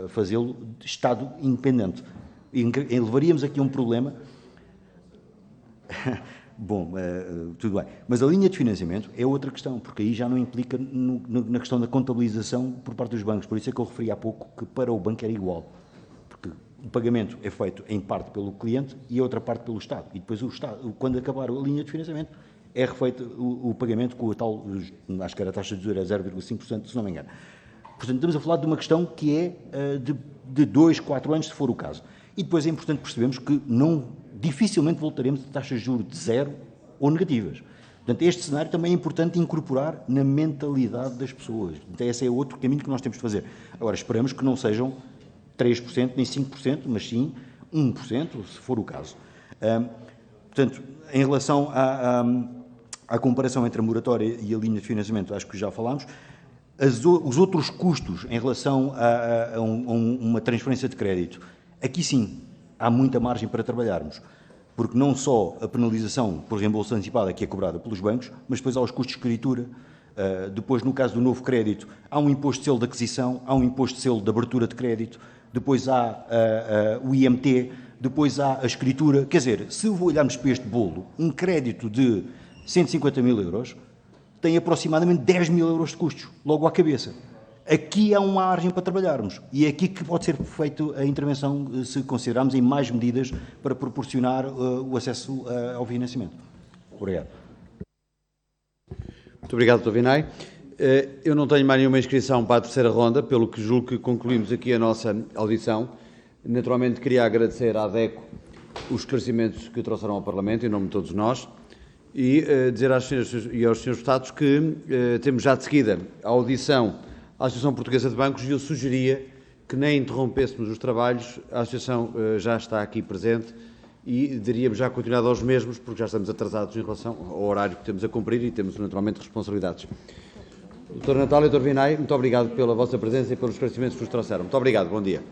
fazê-lo de Estado independente. E levaríamos aqui a um problema. Bom, tudo bem. Mas a linha de financiamento é outra questão, porque aí já não implica na questão da contabilização por parte dos bancos. Por isso é que eu referi há pouco que para o banco era igual. Porque o pagamento é feito em parte pelo cliente e a outra parte pelo Estado. E depois o Estado, quando acabar a linha de financiamento, é refeito o pagamento com a tal, acho que era a taxa de juros, é 0,5%, se não me engano. Portanto, estamos a falar de uma questão que é de 2, 4 anos, se for o caso. E depois é importante percebermos que dificilmente voltaremos a taxas de juros de zero ou negativas. Portanto, este cenário também é importante incorporar na mentalidade das pessoas. Então, esse é outro caminho que nós temos de fazer. Agora, esperamos que não sejam 3%, nem 5%, mas sim 1%, se for o caso. Portanto, em relação à comparação entre a moratória e a linha de financiamento, acho que já falámos. Os outros custos em relação a uma transferência de crédito, aqui sim, há muita margem para trabalharmos, porque não só a penalização por reembolso antecipado é que é cobrada pelos bancos, mas depois há os custos de escritura, depois, no caso do novo crédito, há um imposto de selo de aquisição, há um imposto de selo de abertura de crédito, depois há o IMT, depois há a escritura. Quer dizer, se olharmos para este bolo, um crédito de 150 mil euros tem aproximadamente 10 mil euros de custos, logo à cabeça. Aqui há uma margem para trabalharmos e é aqui que pode ser feita a intervenção, se considerarmos em mais medidas para proporcionar o acesso ao financiamento. Obrigado. Muito obrigado, Dr. Vinay. Eu não tenho mais nenhuma inscrição para a terceira ronda, pelo que julgo que concluímos aqui a nossa audição. Naturalmente, queria agradecer à DECO os esclarecimentos que trouxeram ao Parlamento, em nome de todos nós, e dizer às senhoras e aos senhores deputados que temos já de seguida a audição à Associação Portuguesa de Bancos e eu sugeria que nem interrompêssemos os trabalhos. A Associação já está aqui presente e daríamos já continuidade aos mesmos, porque já estamos atrasados em relação ao horário que temos a cumprir e temos naturalmente responsabilidades. Doutora Natália e Dr. Vinay, muito obrigado pela vossa presença e pelos esclarecimentos que nos trouxeram. Muito obrigado, bom dia.